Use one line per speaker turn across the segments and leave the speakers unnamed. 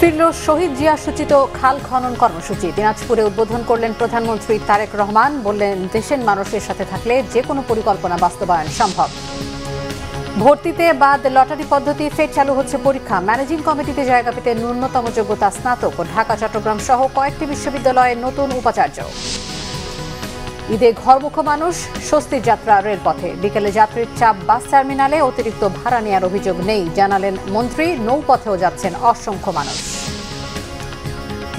ফিরল শহীদ জিয়া সূচিত খাল খনন কর্মসূচি। দিনাজপুরে উদ্বোধন করলেন প্রধানমন্ত্রী তারেক রহমান। বললেন, দেশের মানুষের সাথে থাকলে যে কোনো পরিকল্পনা বাস্তবায়ন সম্ভব। ভর্তিতে বাদ লটারি পদ্ধতি ফের চালু হচ্ছে পরীক্ষা। ম্যানেজিং কমিটিতে জায়গা পেতে ন্যূনতম যোগ্যতা স্নাতক ও ঢাকা চট্টগ্রাম সহ কয়েকটি বিশ্ববিদ্যালয়ে নতুন উপাচার্য। ঈদে ঘরমুখ মানুষ, স্বস্তির যাত্রা রেলপথে। বিকেলে যাত্রীর চাপ বাস টার্মিনালে, অতিরিক্ত ভাড়া নেওয়ার অভিযোগ নেই জানালেন মন্ত্রী। নৌপথেও যাচ্ছেন অসংখ্য মানুষ।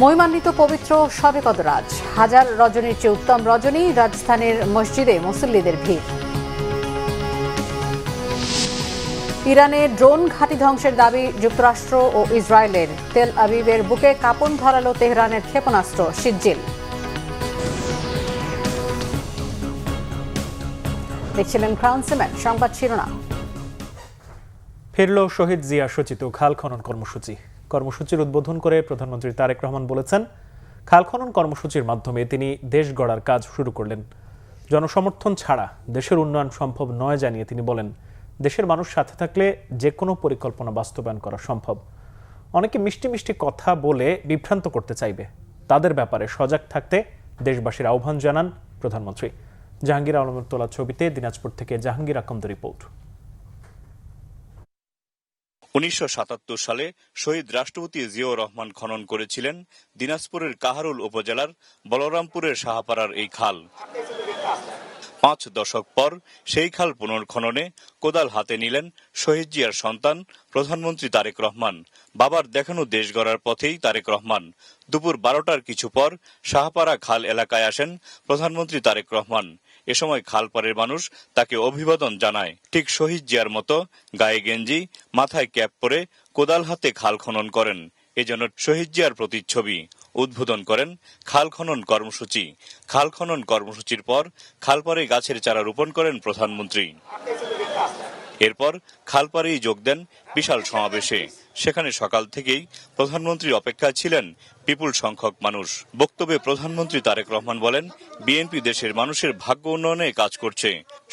মহিমান্বিত পবিত্র শবে কদরাজ, হাজার রজনীর চেয়ে উত্তম রজনী। রাজধানীর মসজিদে মুসল্লিদের ভিড়। ইরানে ড্রোন ঘাঁটি ধ্বংসের দাবি যুক্তরাষ্ট্র ও ইসরায়েলের। তেল আবিবের বুকে কাঁপন ধরালো তেহরানের ক্ষেপণাস্ত্র শিজ্জিল। দেখছিলেন ক্রাউন সিমেন্ট সংবাদ শিরোনাম।
ফিরল শহীদ জিয়া সূচিত খাল খনন কর্মসূচি। কর্মসূচির উদ্বোধন করে প্রধানমন্ত্রী তারেক রহমান বলেছেন, খাল খনন কর্মসূচির মাধ্যমে তিনি দেশ গড়ার কাজ শুরু করলেন। জনসমর্থন ছাড়া দেশের উন্নয়ন সম্ভব নয় জানিয়ে তিনি বলেন, দেশের মানুষ সাথে থাকলে যে কোনো পরিকল্পনা বাস্তবায়ন করা সম্ভব। অনেকে মিষ্টি মিষ্টি কথা বলে বিভ্রান্ত করতে চাইবে, তাদের ব্যাপারে সজাগ থাকতে দেশবাসীর আহ্বান জানান প্রধানমন্ত্রী। জাহাঙ্গীর আলমের তোলা ছবিতে দিনাজপুর থেকে জাহাঙ্গীর আকন্দের রিপোর্ট।
1977 সালে শহীদ রাষ্ট্রপতি জিয়াউর রহমান খনন করেছিলেন দিনাজপুরের কাহারুল উপজেলার বলরামপুরের শাহপাড়ার এই খাল। 5 দশক পর সেই খাল পুনর্খননে কোদাল হাতে নিলেন শহীদ জিয়ার সন্তান প্রধানমন্ত্রী তারেক রহমান। বাবার দেখানো দেশ গড়ার পথেই তারেক রহমান। দুপুর 12টার কিছু পর শাহপাড়া খাল এলাকায় আসেন প্রধানমন্ত্রী তারেক রহমান। এ সময় খালপাড়ের মানুষ তাকে অভিবাদন জানায়। ঠিক শহীদ জিয়ার মতো গায়ে গেঞ্জি, মাথায় ক্যাপ পরে কোদাল হাতে খাল খনন করেন। এজন্য শহীদ জিয়ার প্রতিচ্ছবি। উদ্বোধন করেন খাল খনন কর্মসূচি। খাল খনন কর্মসূচির পর খালপাড়ে গাছের চারা রোপণ করেন প্রধানমন্ত্রী। এরপর খালপাড়েই যোগ দেন বিশাল সমাবেশে। সেখানে সকাল থেকেই প্রধানমন্ত্রীর অপেক্ষায় ছিলেন বিপুল সংখ্যক মানুষ। বক্তব্যে প্রধানমন্ত্রী তারেক রহমান বলেন, বিএনপি দেশের মানুষের ভাগ্য উন্নয়নে কাজ করছে।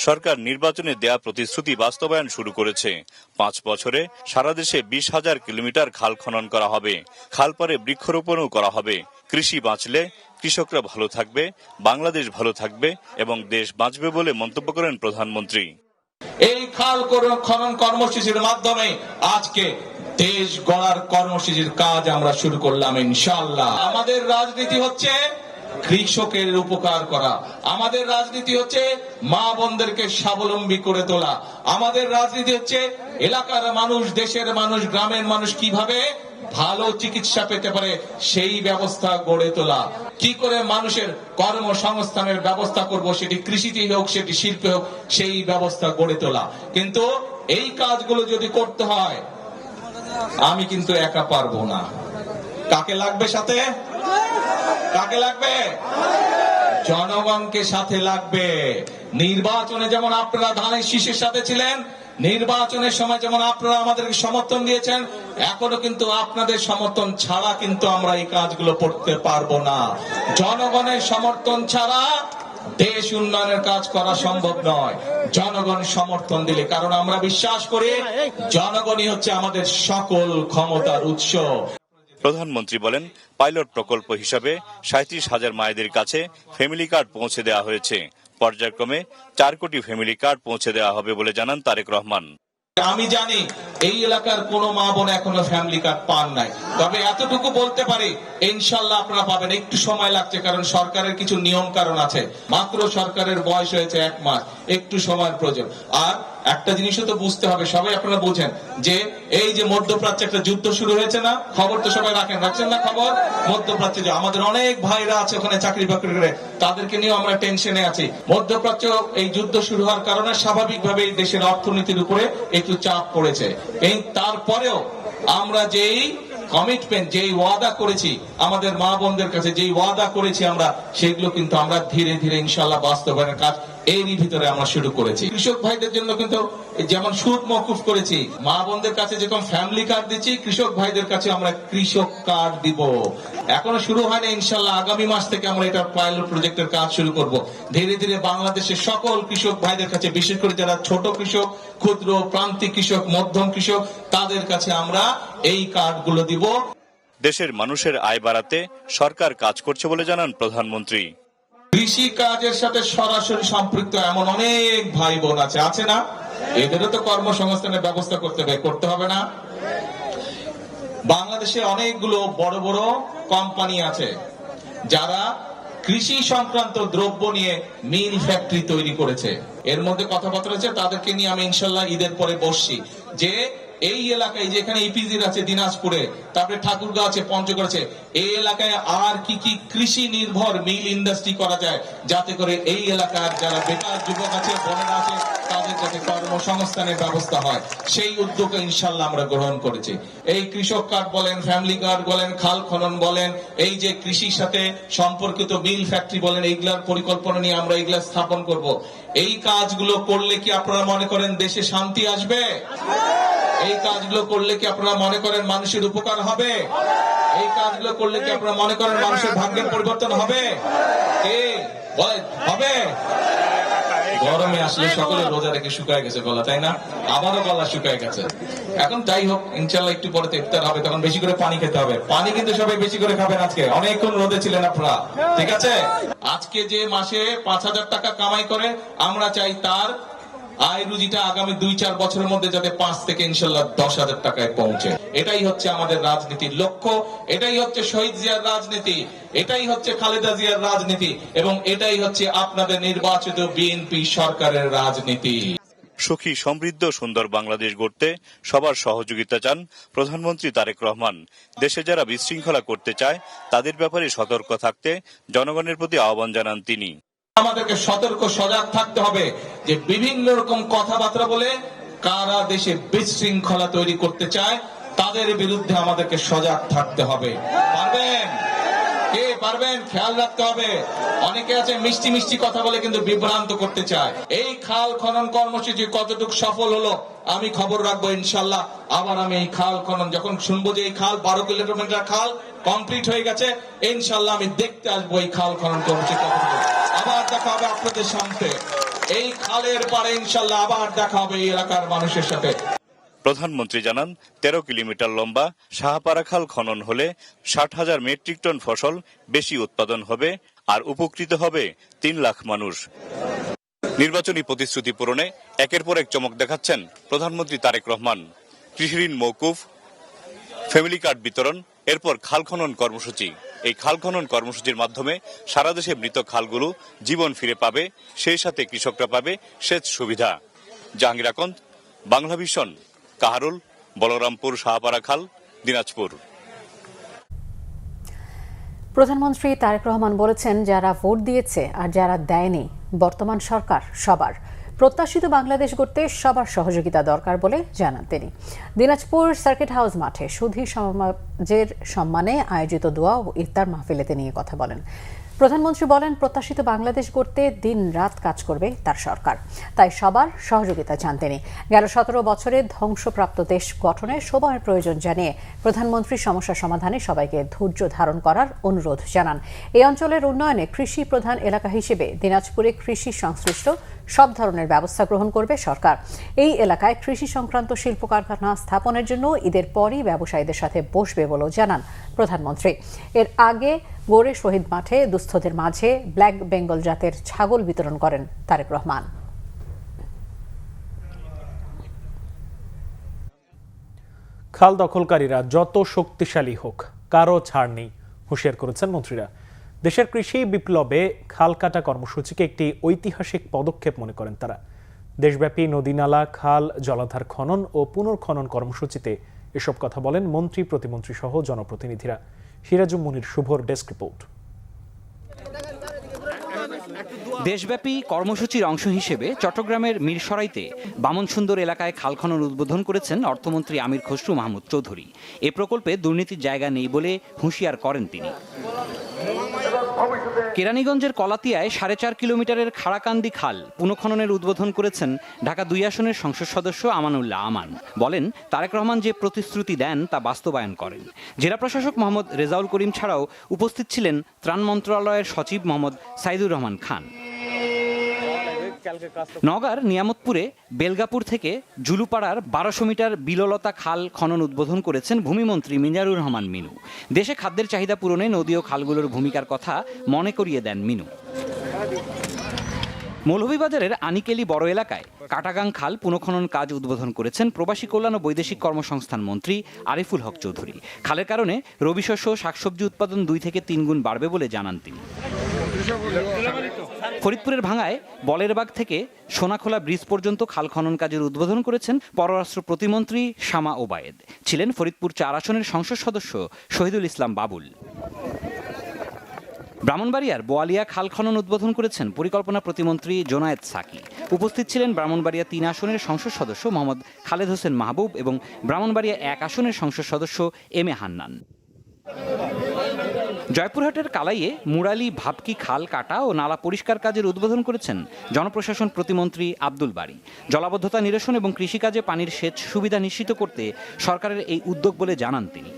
সরকার নির্বাচনে দেয়া প্রতিশ্রুতি বাস্তবায়ন শুরু করেছে। 5 বছরে সারা দেশে 20,000 কিলোমিটার খাল খনন করা হবে। খালপাড়ে বৃক্ষরোপণও করা হবে। কৃষি বাঁচলে কৃষকরা ভালো থাকবে, বাংলাদেশ ভালো থাকবে এবং দেশ বাঁচবে বলে মন্তব্য করেন প্রধানমন্ত্রী।
এই খাল খনন কর্মসূচির মাধ্যমে আজকে দেশ গড়ার কর্মসূচির কাজ আমরা শুরু করলাম ইনশাআল্লাহ। আমাদের রাজনীতি হচ্ছে কৃষকের উপকার করা। আমাদের রাজনীতি হচ্ছে মা বোনদেরকে স্বাবলম্বী করে তোলা। আমাদের রাজনীতি হচ্ছে এলাকার মানুষ, দেশের মানুষ, গ্রামের মানুষ কিভাবে ভালো চিকিৎসা পেতে পারে সেই ব্যবস্থা গড়ে তোলা। কি করে মানুষের কর্মসংস্থানের ব্যবস্থা করব, সেটি কৃষিতে হোক, সেটি শিল্পে হোক, সেই ব্যবস্থা গড়ে তোলা। কিন্তু এই কাজগুলো যদি করতে হয়, আমি কিন্তু একা পারবো না। কাকে লাগবে সাথে? কাকে লাগবে? জনগণকে সাথে লাগবে। নির্বাচনে যেমন আপনারা ধানের শীষের সাথে ছিলেন, নির্বাচনের সময় যেমন আপনারা আমাদেরকে সমর্থন দিয়েছেন, এখনো কিন্তু আপনাদের সমর্থন ছাড়া কিন্তু আমরা এই কাজগুলো করতে পারবো না। জনগণের সমর্থন ছাড়া দেশ উন্নয়নের কাজ করা সম্ভব নয়। জনগণ সমর্থন দিলে, কারণ আমরা বিশ্বাস করি জনগণই হচ্ছে আমাদের সকল ক্ষমতার উৎস।
প্রধানমন্ত্রী বলেন, পাইলট প্রকল্প হিসাবে 37,000 মায়েদের কাছে ফ্যামিলি কার্ড পৌঁছে দেওয়া হয়েছে। পর্যায়ক্রমে 4 কোটি ফ্যামিলি কার্ড পৌঁছে দেওয়া হবে বলে জানান তারেক রহমান।
আমি জানি এই এলাকার কোন মা বোন এখনো ফ্যামিলি কার্ড পান নাই, তবে এতটুকু বলতে পারি ইনশাআল্লাহ আপনারা পাবেন। একটু সময় লাগছে, কারণ সরকারের কিছু নিয়ম কারণ আছে। মাত্র সরকারের বয়স হয়েছে 1 মাস, একটু সময়ের প্রয়োজন। আর একটা জিনিসও তো বুঝতে হবে, সবাই আপনারা বুঝেন যে এই যে মধ্যপ্রাচ্যে একটা যুদ্ধ শুরু হয়েছে না, খবর তো সবাই রাখছেন না খবর? মধ্যপ্রাচ্যে যে আমাদের অনেক ভাইরা আছে ওখানে চাকরি বাকরি করে, তাদেরকে নিয়ে আমরা টেনশনে আছি। মধ্যপ্রাচ্য এই যুদ্ধ শুরু হওয়ার কারণে স্বাভাবিকভাবে দেশের অর্থনীতির উপরে একটু চাপ পড়েছে। এই তারপরেও আমরা যেই কমিটমেন্ট, যেই ওয়াদা করেছি আমাদের মা বোনদের কাছে, যেই ওয়াদা করেছি আমরা, সেগুলো কিন্তু আমরা ধীরে ধীরে ইনশাআল্লাহ বাস্তবায়নের কাজ এরই ভিতরে আমরা শুরু করেছি। কৃষক ভাইদের জন্য কিন্তু যেমন সুদ মওকুফ করেছি, মা বোনদের কাছে যেরকম ফ্যামিলি কার্ড দিচ্ছি, কৃষক ভাইদের কাছে আমরা কৃষক কার্ড দিব। এখনো শুরু হয়নি, ইনশাআল্লাহ আগামী মাস থেকে আমরা এটা পাইলট প্রজেক্টের কাজ শুরু করব। ধীরে ধীরে বাংলাদেশের সকল কৃষক ভাইদের কাছে, বিশেষ করে যারা ছোট কৃষক, ক্ষুদ্র প্রান্তিক কৃষক, মধ্যম কৃষক, তাদের কাছে আমরা এই কার্ডগুলো দিব।
দেশের মানুষের আয় বাড়াতে সরকার কাজ করছে বলে জানান প্রধানমন্ত্রী।
কৃষি কাজের সাথে সরাসরি সম্পৃক্ত এমন অনেক ভাই বোন আছে না? এদেরও তো কর্মসংস্থানের ব্যবস্থা করতে হবে না? বাংলাদেশে অনেকগুলো বড় বড় কোম্পানি আছে যারা কৃষি সংক্রান্ত দ্রব্য নিয়ে মিল ফ্যাক্টরি তৈরি করেছে। এর মধ্যে কথাবার্তা হচ্ছে, তাদেরকে নিয়ে আমি ইনশাল্লাহ ঈদের পরে বসছি যে এই এলাকায় যেখানে ইপিজির আছে দিনাজপুরে, তারপরে ঠাকুরগাঁও আছে, পঞ্চগড় আছে, এই এলাকায় আর কি কি কৃষি নির্ভর মিল ইন্ডাস্ট্রি করা যায়, যাতে করে এই এলাকার যারা বেকার যুবক আছে, বোনেরা আছে, তাদের যাতে কর্মসংস্থানের ব্যবস্থা হয়, সেই উদ্যোগ ইনশাল্লাহ আমরা গ্রহণ করেছি। এই কৃষক কার্ড বলেন, ফ্যামিলি কার্ড বলেন, খাল খনন বলেন, এই যে কৃষির সাথে সম্পর্কিত মিল ফ্যাক্টরি বলেন, এইগুলার পরিকল্পনা নিয়ে আমরা এইগুলা স্থাপন করব। এই কাজগুলো করলে কি আপনারা মনে করেন দেশে শান্তি আসবে? এই কাজগুলো করলে কি আপনারা মনে করেন মানুষের উপকার হবে? এই কাজগুলো করলে কি আপনারা মনে করেন মানুষের ভাগ্যের পরিবর্তন হবে? হবে? গরমে আসলে সকলে রোজা রেখে শুকায় গেছে গলা, তাই না? আমারও গলা শুকায় গেছে। এখন যাই হোক, ইনশাল্লাহ একটু পরে ইফতার হবে, তখন বেশি করে পানি খেতে হবে। পানি কিন্তু সবাই বেশি করে খাবেন। আজকে অনেকক্ষণ রোদে ছিলেন আপনারা, ঠিক আছে? আজকে যে মাসে 5,000 টাকা কামাই করে, আমরা চাই তার আয় রুজিটা আগামী 2-4 বছরের মধ্যে যাতে 5 থেকে ইনশাল্লাহ 10,000 টাকায় পৌঁছে। এটাই হচ্ছে আমাদের রাজনীতির লক্ষ্য, এটাই হচ্ছে শহীদ জিয়ার রাজনীতি, এটাই হচ্ছে খালেদা জিয়ার রাজনীতি, এবং এটাই হচ্ছে আপনাদের নির্বাচিত বিএনপি সরকারের রাজনীতি।
সুখী, সমৃদ্ধ, সুন্দর বাংলাদেশ গড়তে সবার সহযোগিতা চান প্রধানমন্ত্রী তারেক রহমান। দেশে যারা বিশৃঙ্খলা করতে চায় তাদের ব্যাপারে সতর্ক থাকতে জনগণের প্রতি আহ্বান জানান তিনি।
আমাদেরকে সতর্ক সজাগ থাকতে হবে যে বিভিন্ন রকম কথাবার্তা বলে কারা দেশে বিশৃঙ্খলা তৈরি করতে চায়, তাদের বিরুদ্ধে আমাদেরকে সজাগ থাকতে হবে। পারবেন? কে পারবেন? খেয়াল রাখতে হবে। অনেকে আছে মিষ্টি মিষ্টি কথা বলে কিন্তু বিভ্রান্ত করতে চায়। এই খাল খনন কর্মসূচি কতটুকু সফল হলো আমি খবর রাখবো ইনশাল্লাহ। আবার আমি এই খাল খনন যখন শুনবো যে এই খাল 12 কিলোমিটার খাল কমপ্লিট হয়ে গেছে, ইনশাল্লাহ আমি দেখতে আসবো এই খাল খনন কর্মসূচি কতটুকু। আবার দেখা হবে আপনাদের সামনে এই খালের পারে, ইনশাল্লাহ আবার দেখা হবে এই এলাকার মানুষের সাথে।
প্রধানমন্ত্রী জানান 13 কিলোমিটার লম্বা শাহপারা খাল খনন হলে 60,000 মেট্রিক টন ফসল বেশি উৎপাদন হবে আর উপকৃত হবে 3 লাখ মানুষ। নির্বাচনী প্রতিশ্রুতি পূরণে একের পর এক চমক দেখাচ্ছেন প্রধানমন্ত্রী তারেক রহমান। কৃষি ঋণ মওকুফ, ফ্যামিলি কার্ড বিতরণ, এরপর খাল খনন কর্মসূচি। এই খাল খনন কর্মসূচির মাধ্যমে সারা দেশে মৃত খালগুলো জীবন ফিরে পাবে, সেই সাথে কৃষকরা পাবে সেচ সুবিধা। জাহাঙ্গীর আকন্দ, বাংলা ভিশন, কাহারুল, বলরামপুর শাহপারা খাল, দিনাজপুর।
প্রধানমন্ত্রী তারেক রহমান বলেছেন, যারা ভোট দিয়েছে আর যারা দেয়নি, বর্তমান সরকার সবার। প্রত্যাশিত বাংলাদেশ গড়তে সবার সহযোগিতা দরকার বলে জানান তিনি। দিনাজপুর সার্কিট হাউস মাঠে সুধী সমাজের সম্মানে আয়োজিত দোয়া ও ইফতার মাহফিলে তিনি কথা বলেন। প্রধানমন্ত্রী বলেন, প্রত্যাশিত বাংলাদেশ গড়তে দিন রাত কাজ করবে তার সরকার, তাই সবার সহযোগিতা চান তিনি। গেল 17 বছরে ধ্বংসপ্রাপ্ত দেশ গঠনে সবার প্রয়োজন জানিয়ে প্রধানমন্ত্রী সমস্যা সমাধানে সবাইকে ধৈর্য ধারণ করার অনুরোধ জানান। এই অঞ্চলের উন্নয়নে কৃষি প্রধান এলাকা হিসেবে দিনাজপুরে কৃষি সংশ্লিষ্ট সব ধরনের ব্যবস্থা গ্রহণ করবে সরকার। এই এলাকায় কৃষি সংক্রান্ত শিল্প কারখানা স্থাপনের জন্য ঈদের পরই ব্যবসায়ীদের সাথে বসবে বলেও জানান প্রধানমন্ত্রী। এর আগে গোরে শহীদ মাঠে দুস্থদের মাঝে ব্ল্যাক বেঙ্গল জাতের ছাগল বিতরণ করেন তারেক রহমান।
খাল দখলকারীরা যত শক্তিশালী হোক, কারো ছাড় নেই, হুঁশিয়ার করেছেন মন্ত্রীরা। দেশের কৃষি বিপ্লবে খাল কাটা কর্মসূচিকে একটি ঐতিহাসিক পদক্ষেপ মনে করেন তারা। দেশব্যাপী নদীনালা, খাল, জলাধার খনন ও পুনর্খনন কর্মসূচিতে এসব কথা বলেন মন্ত্রী, প্রতিমন্ত্রী সহ জনপ্রতিনিধিরা। সিরাজুম মুনির শুভর ডেস্ক রিপোর্ট।
দেশব্যাপী কর্মসূচির অংশ হিসেবে চট্টগ্রামের মিরসরাইতে বামনসুন্দর এলাকায় খাল খনন উদ্বোধন করেছেন অর্থমন্ত্রী আমির খসরু মাহমুদ চৌধুরী। এ প্রকল্পে দুর্নীতির জায়গা নেই বলে হুঁশিয়ার করেন তিনি। কেরানীগঞ্জের কলাতিয়ায় 4.5 কিলোমিটারের খাড়াকান্দি খাল পুনঃখননের উদ্বোধন করেছেন ঢাকা 2 আসনের সংসদ সদস্য আমানুল্লাহ আমান। বলেন, তারেক রহমান যে প্রতিশ্রুতি দেন তা বাস্তবায়ন করেন। জেলা প্রশাসক মোহাম্মদ রেজাউল করিম ছাড়াও উপস্থিত ছিলেন ত্রাণ মন্ত্রণালয়ের সচিব মোহাম্মদ সাইদুর রহমান খান। নওগাঁর নিয়ামতপুরে বেলগাপুর থেকে জুলুপাড়ার 1200 মিটার বিললতা খাল খনন উদ্বোধন করেছেন ভূমিমন্ত্রী মিজানুর রহমান মিনু। দেশে খাদ্যের চাহিদা পূরণে নদী ও খালগুলোর ভূমিকার কথা মনে করিয়ে দেন মিনু। মৌলভীবাজারের আনিকেলি বড় এলাকায় কাটাগাং খাল পুনঃখনন কাজ উদ্বোধন করেছেন প্রবাসী কল্যাণ ও বৈদেশিক কর্মসংস্থান মন্ত্রী আরিফুল হক চৌধুরী। খালের কারণে রবি শস্য শাকসবজি উৎপাদন 2 থেকে 3 গুণ বাড়বে বলে জানান তিনি। ফরিদপুরের ভাঙায় বলেরবাগ থেকে সোনাখোলা ব্রিজ পর্যন্ত খাল খনন কাজের উদ্বোধন করেছেন পররাষ্ট্র প্রতিমন্ত্রী শামা ওবায়েদ। ছিলেন ফরিদপুর 4 আসনের সংসদ সদস্য শহীদুল ইসলাম বাবুল। ব্রাহ্মণবাড়িয়ার বোয়ালিয়া খাল খনন উদ্বোধন করেছেন পরিকল্পনা প্রতিমন্ত্রী জোনায়েদ সাকি। উপস্থিত ছিলেন ব্রাহ্মণবাড়িয়া 3 আসনের সংসদ সদস্য মোহাম্মদ খালেদ হোসেন মাহবুব এবং ব্রাহ্মণবাড়িয়া 1 আসনের সংসদ সদস্য এম এ হান্নান। জয়পুরহাটের কালাইয়ে মুরালি ভাবকি খাল কাটা ও নালা পরিষ্কার কাজের উদ্বোধন করেছেন জনপ্রশাসন প্রতিমন্ত্রী আব্দুল বারী। জলাবদ্ধতা নিরসন এবং কৃষিকাজে পানির সেচ সুবিধা নিশ্চিত করতে সরকারের এই উদ্যোগ বলে জানান তিনি।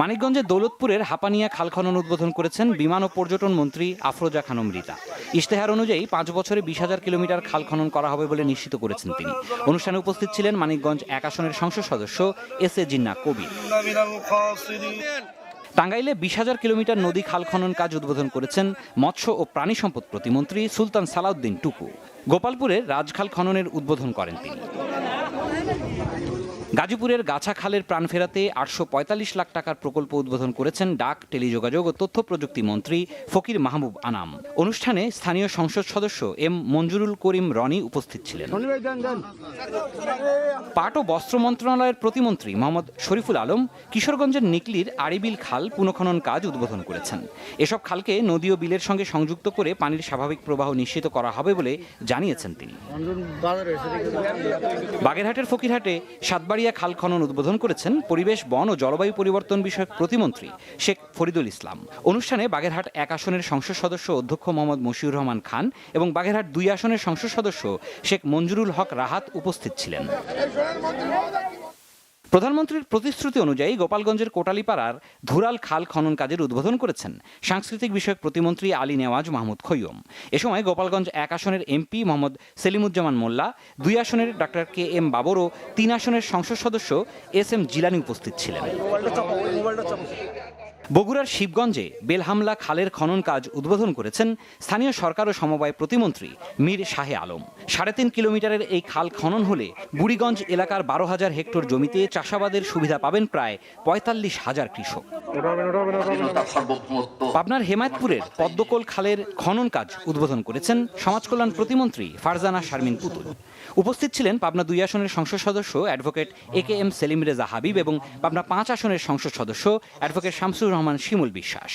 মানিকগঞ্জের দৌলতপুরের হাপানিয়া খাল খনন উদ্বোধন করেছেন বিমান ও পর্যটন মন্ত্রী আফরোজা খানম রিতা। ইশতেহার অনুযায়ী 5 বছরে 20,000 কিলোমিটার খাল খনন করা হবে বলে নিশ্চিত করেছেন তিনি। অনুষ্ঠানে উপস্থিত ছিলেন মানিকগঞ্জ 1 আসনের সংসদ সদস্য এস এ জিন্না কবির। টাঙ্গাইলে 20,000 কিলোমিটার নদী খাল খনন কাজ উদ্বোধন করেছেন মৎস্য ও প্রাণী সম্পদ প্রতিমন্ত্রী সুলতান সালাউদ্দিন টুকু। গোপালপুরের রাজখাল খননের উদ্বোধন করেন তিনি। গাজীপুরের গাছা খালের প্রাণ ফেরাতে 845 লাখ টাকার প্রকল্প উদ্বোধন করেছেন ডাক, টেলিযোগাযোগ ও তথ্য প্রযুক্তি মন্ত্রী ফকির মাহবুব আনাম। অনুষ্ঠানে স্থানীয় সংসদ সদস্য এম মঞ্জুরুল করিম রনি উপস্থিত ছিলেন। পাট ও বস্ত্র মন্ত্রণালয়ের প্রতিমন্ত্রী মোহাম্মদ শরীফুল আলম কিশোরগঞ্জের নিকলির আড়িবিল খাল পুনঃখনন কাজ উদ্বোধন করেছেন। এসব খালকে নদী ও বিলের সঙ্গে সংযুক্ত করে পানির স্বাভাবিক প্রবাহ নিশ্চিত করা হবে বলে জানিয়েছেন তিনি। বাগেরহাটের ফকিরহাটে সাতবাড়িয়া খাল খনন উদ্বোধন করেছেন পরিবেশ, বন ও জলবায়ু পরিবর্তন বিষয়ক প্রতিমন্ত্রী শেখ ফরিদুল ইসলাম। অনুষ্ঠানে বাগেরহাট 1 আসনের সংসদ সদস্য অধ্যক্ষ মোহাম্মদ মশিউর রহমান খান এবং বাগেরহাট 2 আসনের সংসদ সদস্য শেখ মঞ্জুরুল হক রাহাত উপস্থিত ছিলেন। প্রধানমন্ত্রীর প্রতিশ্রুতি অনুযায়ী গোপালগঞ্জের কোটালীপাড়ার ধুরাল খাল খনন কাজের উদ্বোধন করেছেন সাংস্কৃতিক বিষয়ক প্রতিমন্ত্রী আলী নেওয়াজ মাহমুদ খৈয়ম। এ সময় গোপালগঞ্জ 1 আসনের এমপি মোহাম্মদ সেলিমুজ্জামান মোল্লা, 2 আসনের ডক্টর কে এম বাবর ও 3 আসনের সংসদ সদস্য এস এম জিলানি উপস্থিত ছিলেন। বগুড়ার শিবগঞ্জে বেলহামলা খালের খনন কাজ উদ্বোধন করেছেন স্থানীয় সরকার ও সমবায় প্রতিমন্ত্রী মীর শাহে আলম। 3.5 কিলোমিটারের এই খাল খনন হলে বুড়িগঞ্জ এলাকার 12,000 হেক্টর জমিতে চাষাবাদের সুবিধা পাবেন প্রায় 45,000 কৃষক। পাবনার হেমায়তপুরের পদ্মকোল খালের খনন কাজ উদ্বোধন করেছেন সমাজকল্যাণ প্রতিমন্ত্রী ফারজানা শারমিন পুতুল। উপস্থিত ছিলেন পাবনা 2 আসনের সংসদ সদস্য advocate A K M Selim Reza Habib এবং পাবনা 5 আসনের সংসদ সদস্য অ্যাডভোকেট শামসুর রহমান শিমুল বিশ্বাস।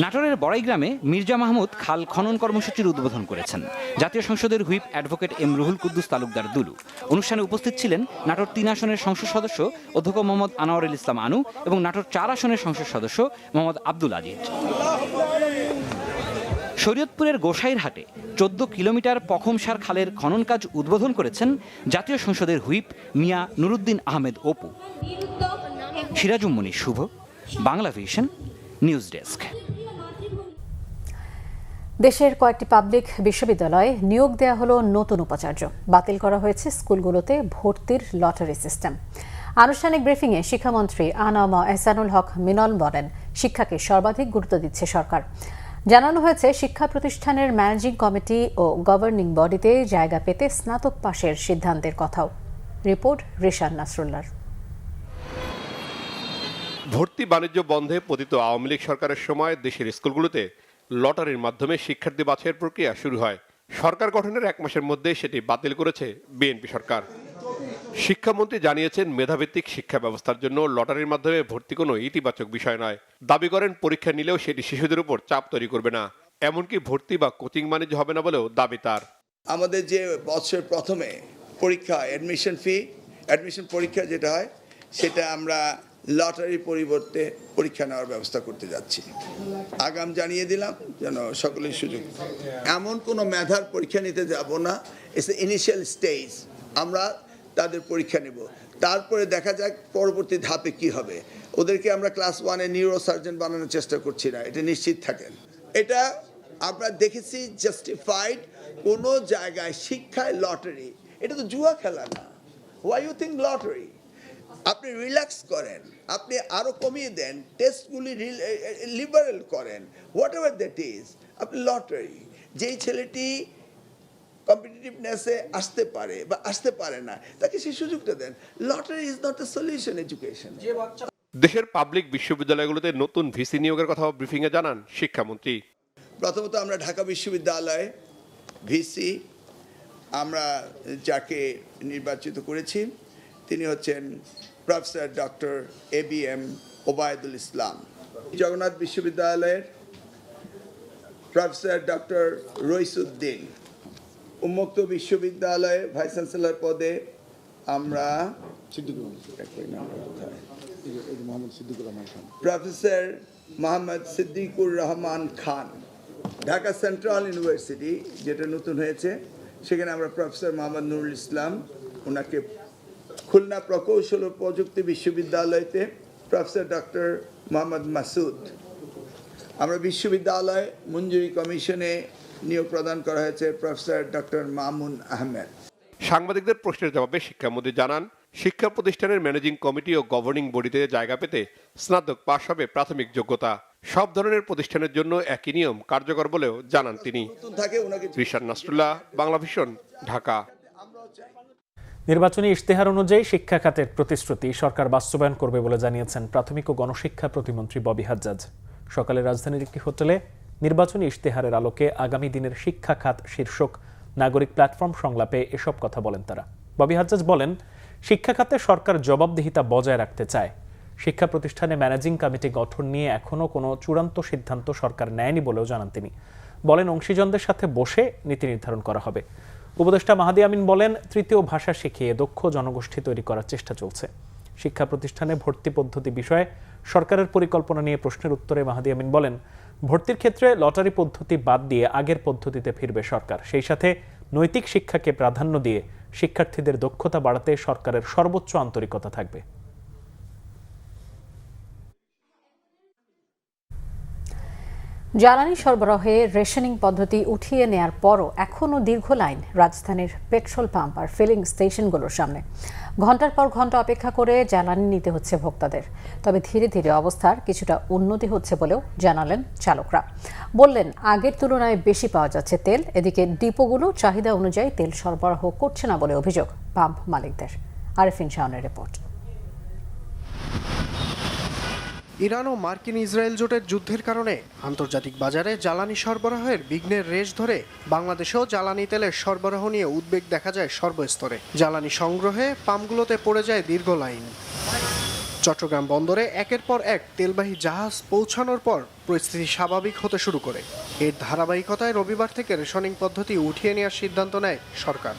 নাটোরের বড়াইগ্রামে মির্জা মাহমুদ খাল খনন কর্মসূচির উদ্বোধন করেছেন জাতীয় সংসদের whip advocate M Ruhul Quddus Talukdar Dulu. অনুষ্ঠানে উপস্থিত ছিলেন নাটোর 3 আসনের সংসদ সদস্য অধ্যক্ষ মোহাম্মদ আনোয়ারুল ইসলাম আনু এবং নাটোর 4 আসনের সংসদ সদস্য মোহাম্মদ আব্দুল আজিজ। শরীয়তপুরের গোসাইরহাটে 14 কিলোমিটার পখমসার খালের খনন কাজ উদ্বোধন করেছেন জাতীয় সংসদের হুইপ মিয়া নুরুদ্দিন আহমেদ অপু। সিরাজুম মনি শুভ, বাংলা ভিশন, নিউজ ডেস্ক।
দেশের কয়েকটি পাবলিক বিশ্ববিদ্যালয়ে নিয়োগ দেয়া হলো নতুন উপাচার্য। বাতিল করা হয়েছে স্কুলগুলোতে ভর্তির লটারি সিস্টেম। আনুষ্ঠানিক ব্রিফিংয়ে শিক্ষামন্ত্রী আনাম এহসানুল হক মিনল বলেন, শিক্ষাকে সর্বাধিক গুরুত্ব দিচ্ছে সরকার। জানানো হয়েছে শিক্ষা প্রতিষ্ঠানের ম্যানেজিং কমিটি ও গভর্নিং বডিতে জায়গা পেতে স্নাতক পাশের সিদ্ধান্তের কথাও। রিপোর্ট রিশান নাসরুল্লাহর।
ভর্তি বাণিজ্য বন্ধে পতিত আওয়ামী লীগ সরকারের সময় দেশের স্কুলগুলোতে লটারির মাধ্যমে শিক্ষার্থী বাছাইয়ের প্রক্রিয়া শুরু হয়। সরকার গঠনের 1 মাসের মধ্যে সেটি বাতিল করেছে বিএনপি সরকার। শিক্ষামন্ত্রী জানিয়েছেন, মেধাভিত্তিক শিক্ষা ব্যবস্থার জন্য লটারির মাধ্যমে ভর্তি কোনো ইতিবাচক বিষয় নয়। দাবি করেন, পরীক্ষা নিলেও সেটি শিশুদের উপর চাপ তৈরি করবে না, এমনকি ভর্তি বা কোচিং বাণিজ্য হবে না বলেও দাবি তার।
আমাদের যে বছরের প্রথমে পরীক্ষা অ্যাডমিশন পরীক্ষা যেটা হয়, সেটা আমরা লটারির পরিবর্তে পরীক্ষা নেওয়ার ব্যবস্থা করতে যাচ্ছি। আগাম জানিয়ে দিলাম যেন সকলের সুযোগ। এমন কোনো মেধার পরীক্ষা নিতে যাব না, ইটস ইনিশিয়াল স্টেজ। আমরা তাদের পরীক্ষা নেব, তারপরে দেখা যাক পরবর্তী ধাপে কি হবে। ওদেরকে আমরা ক্লাস 1-এ নিউরো সার্জন বানানোর চেষ্টা করছি না, এটা নিশ্চিত থাকেন। এটা আমরা দেখেছি জাস্টিফাইড কোনো জায়গায় শিক্ষায় লটারি, এটা তো জুয়া খেলা না। Why you think lottery? আপনি রিল্যাক্স করেন, আপনি আরো কমিয়ে দেন, টেস্টগুলি লিবারেল করেন, হোয়াট এভার দ্যাট ইজ। আপনি লটারি, যেই ছেলেটি কম্পিটিটিভনেসে আসতে পারে বা আসতে পারে না, তাকে সেই সুযোগটা দেন। Lottery is not a solution education.
দেশের পাবলিক বিশ্ববিদ্যালয়গুলোতে নতুন ভিসি নিয়োগের কথা ব্রিফিংয়ে জানান শিক্ষামন্ত্রী।
প্রথমত আমরা ঢাকা বিশ্ববিদ্যালয়ে ভিসি আমরা যাকে নির্বাচিত করেছি তিনি হচ্ছেন প্রফেসর ডক্টর ABM ওবায়দুল ইসলাম। জগন্নাথ বিশ্ববিদ্যালয়ের প্রফেসর ডক্টর রইসুদ্দিন। উন্মুক্ত বিশ্ববিদ্যালয়ে ভাইস চ্যান্সেলর পদে আমরা professor Mohammad Siddiqur Rahman Khan. Dhaka central university যেটা নতুন হয়েছে সেখানে আমরা প্রফেসর মোহাম্মদ নুরুল ইসলাম ওনাকে। খুলনা প্রকৌশল ও প্রযুক্তি বিশ্ববিদ্যালয়তে প্রফেসর ডক্টর মোহাম্মদ মাসুদ। আমরা বিশ্ববিদ্যালয় মঞ্জুরি কমিশনে নিয়োগ প্রদান করা হয়েছে প্রফেসর ডক্টর মামুন আহমেদ।
সাংবাদিকদের প্রশ্নের জবাবে শিক্ষামন্ত্রী জানান, শিক্ষা প্রতিষ্ঠানের ম্যানেজিং কমিটি ও গভর্নিং বডিতে জায়গা পেতে স্নাতক পাশ হবে প্রাথমিক যোগ্যতা। সব ধরনের প্রতিষ্ঠানের জন্য একই নিয়ম কার্যকর বলেও জানান তিনি। রিশান নাসরুল্লাহ, বাংলা ভিশন, ঢাকা।
নির্বাচনী ইশতেহার অনুযায়ী শিক্ষা খাতের প্রতিশ্রুতি সরকার বাস্তবায়ন করবে বলে জানিয়েছেন প্রাথমিক ও গণশিক্ষা প্রতিমন্ত্রী ববি হাজ্জাজ। সকালে রাজধানীর একটি হোটেলে নির্বাচনী ইশতেহারের আলোকে আগামী দিনের শিক্ষা খাত শীর্ষক নাগরিক প্ল্যাটফর্ম সংলাপে এসব কথা বলেন তারা। ববি হাজ্জাজ বলেন, শিক্ষা খাতে সরকার জবাবদিহিতা বজায় রাখতে চায়। শিক্ষা প্রতিষ্ঠানে ম্যানেজিং কমিটি গঠন নিয়ে এখনও কোনো চূড়ান্ত সিদ্ধান্ত সরকার নেয়নি বলেও জানান তিনি। বলেন, অংশীজনদের সাথে বসে নীতি নির্ধারণ করা হবে। উপদেষ্টা মাহাদি আমিন বলেন, তৃতীয় ভাষা শিখিয়ে দক্ষ জনগোষ্ঠী তৈরি করার চেষ্টা চলছে। শিক্ষা প্রতিষ্ঠানে ভর্তি পদ্ধতি বিষয়ে সরকারের পরিকল্পনা নিয়ে প্রশ্নের উত্তরে মাহাদি আমিন বলেন, ভর্তির ক্ষেত্রে লটারি পদ্ধতি বাদ দিয়ে আগের পদ্ধতিতে ফিরবে সরকার। সেই সাথে নৈতিক শিক্ষাকে প্রাধান্য দিয়ে শিক্ষার্থীদের দক্ষতা বাড়াতে সরকারের সর্বোচ্চ আন্তরিকতা থাকবে।
জ্বালানি সরবরাহে রেশনিং পদ্ধতি উঠিয়ে নেয়ার পরও এখনও দীর্ঘ লাইন রাজধানীর পেট্রোল পাম্প আর ফিলিং স্টেশনগুলোর সামনে। ঘন্টার পর ঘন্টা অপেক্ষা করে জ্বালানি নিতে হচ্ছে ভোক্তাদের। তবে ধীরে ধীরে অবস্থার কিছুটা উন্নতি হচ্ছে বলেও জানালেন চালকরা। বললেন, আগের তুলনায় বেশি পাওয়া যাচ্ছে তেল। এদিকে ডিপোগুলো চাহিদা অনুযায়ী তেল সরবরাহ করছে না বলে অভিযোগ পাম্প মালিকদের। আরেফিন শাওনের রিপোর্ট।
ইরান ও মার্কিন ইসরায়েল জোটের যুদ্ধের কারণে আন্তর্জাতিক বাজারে জ্বালানি সরবরাহের বিঘ্নের রেশ ধরে বাংলাদেশেও জ্বালানি তেলের সরবরাহ নিয়ে উদ্বেগ দেখা যায় সর্বস্তরে। জ্বালানি সংগ্রহে পাম্পগুলোতে পড়ে যায় দীর্ঘ লাইন। চট্টগ্রাম বন্দরে একের পর এক তেলবাহী জাহাজ পৌঁছানোর পর পরিস্থিতি স্বাভাবিক হতে শুরু করে। এর ধারাবাহিকতায় রবিবার থেকে রেশনিং পদ্ধতি উঠিয়ে নেওয়ার সিদ্ধান্ত নেয় সরকার।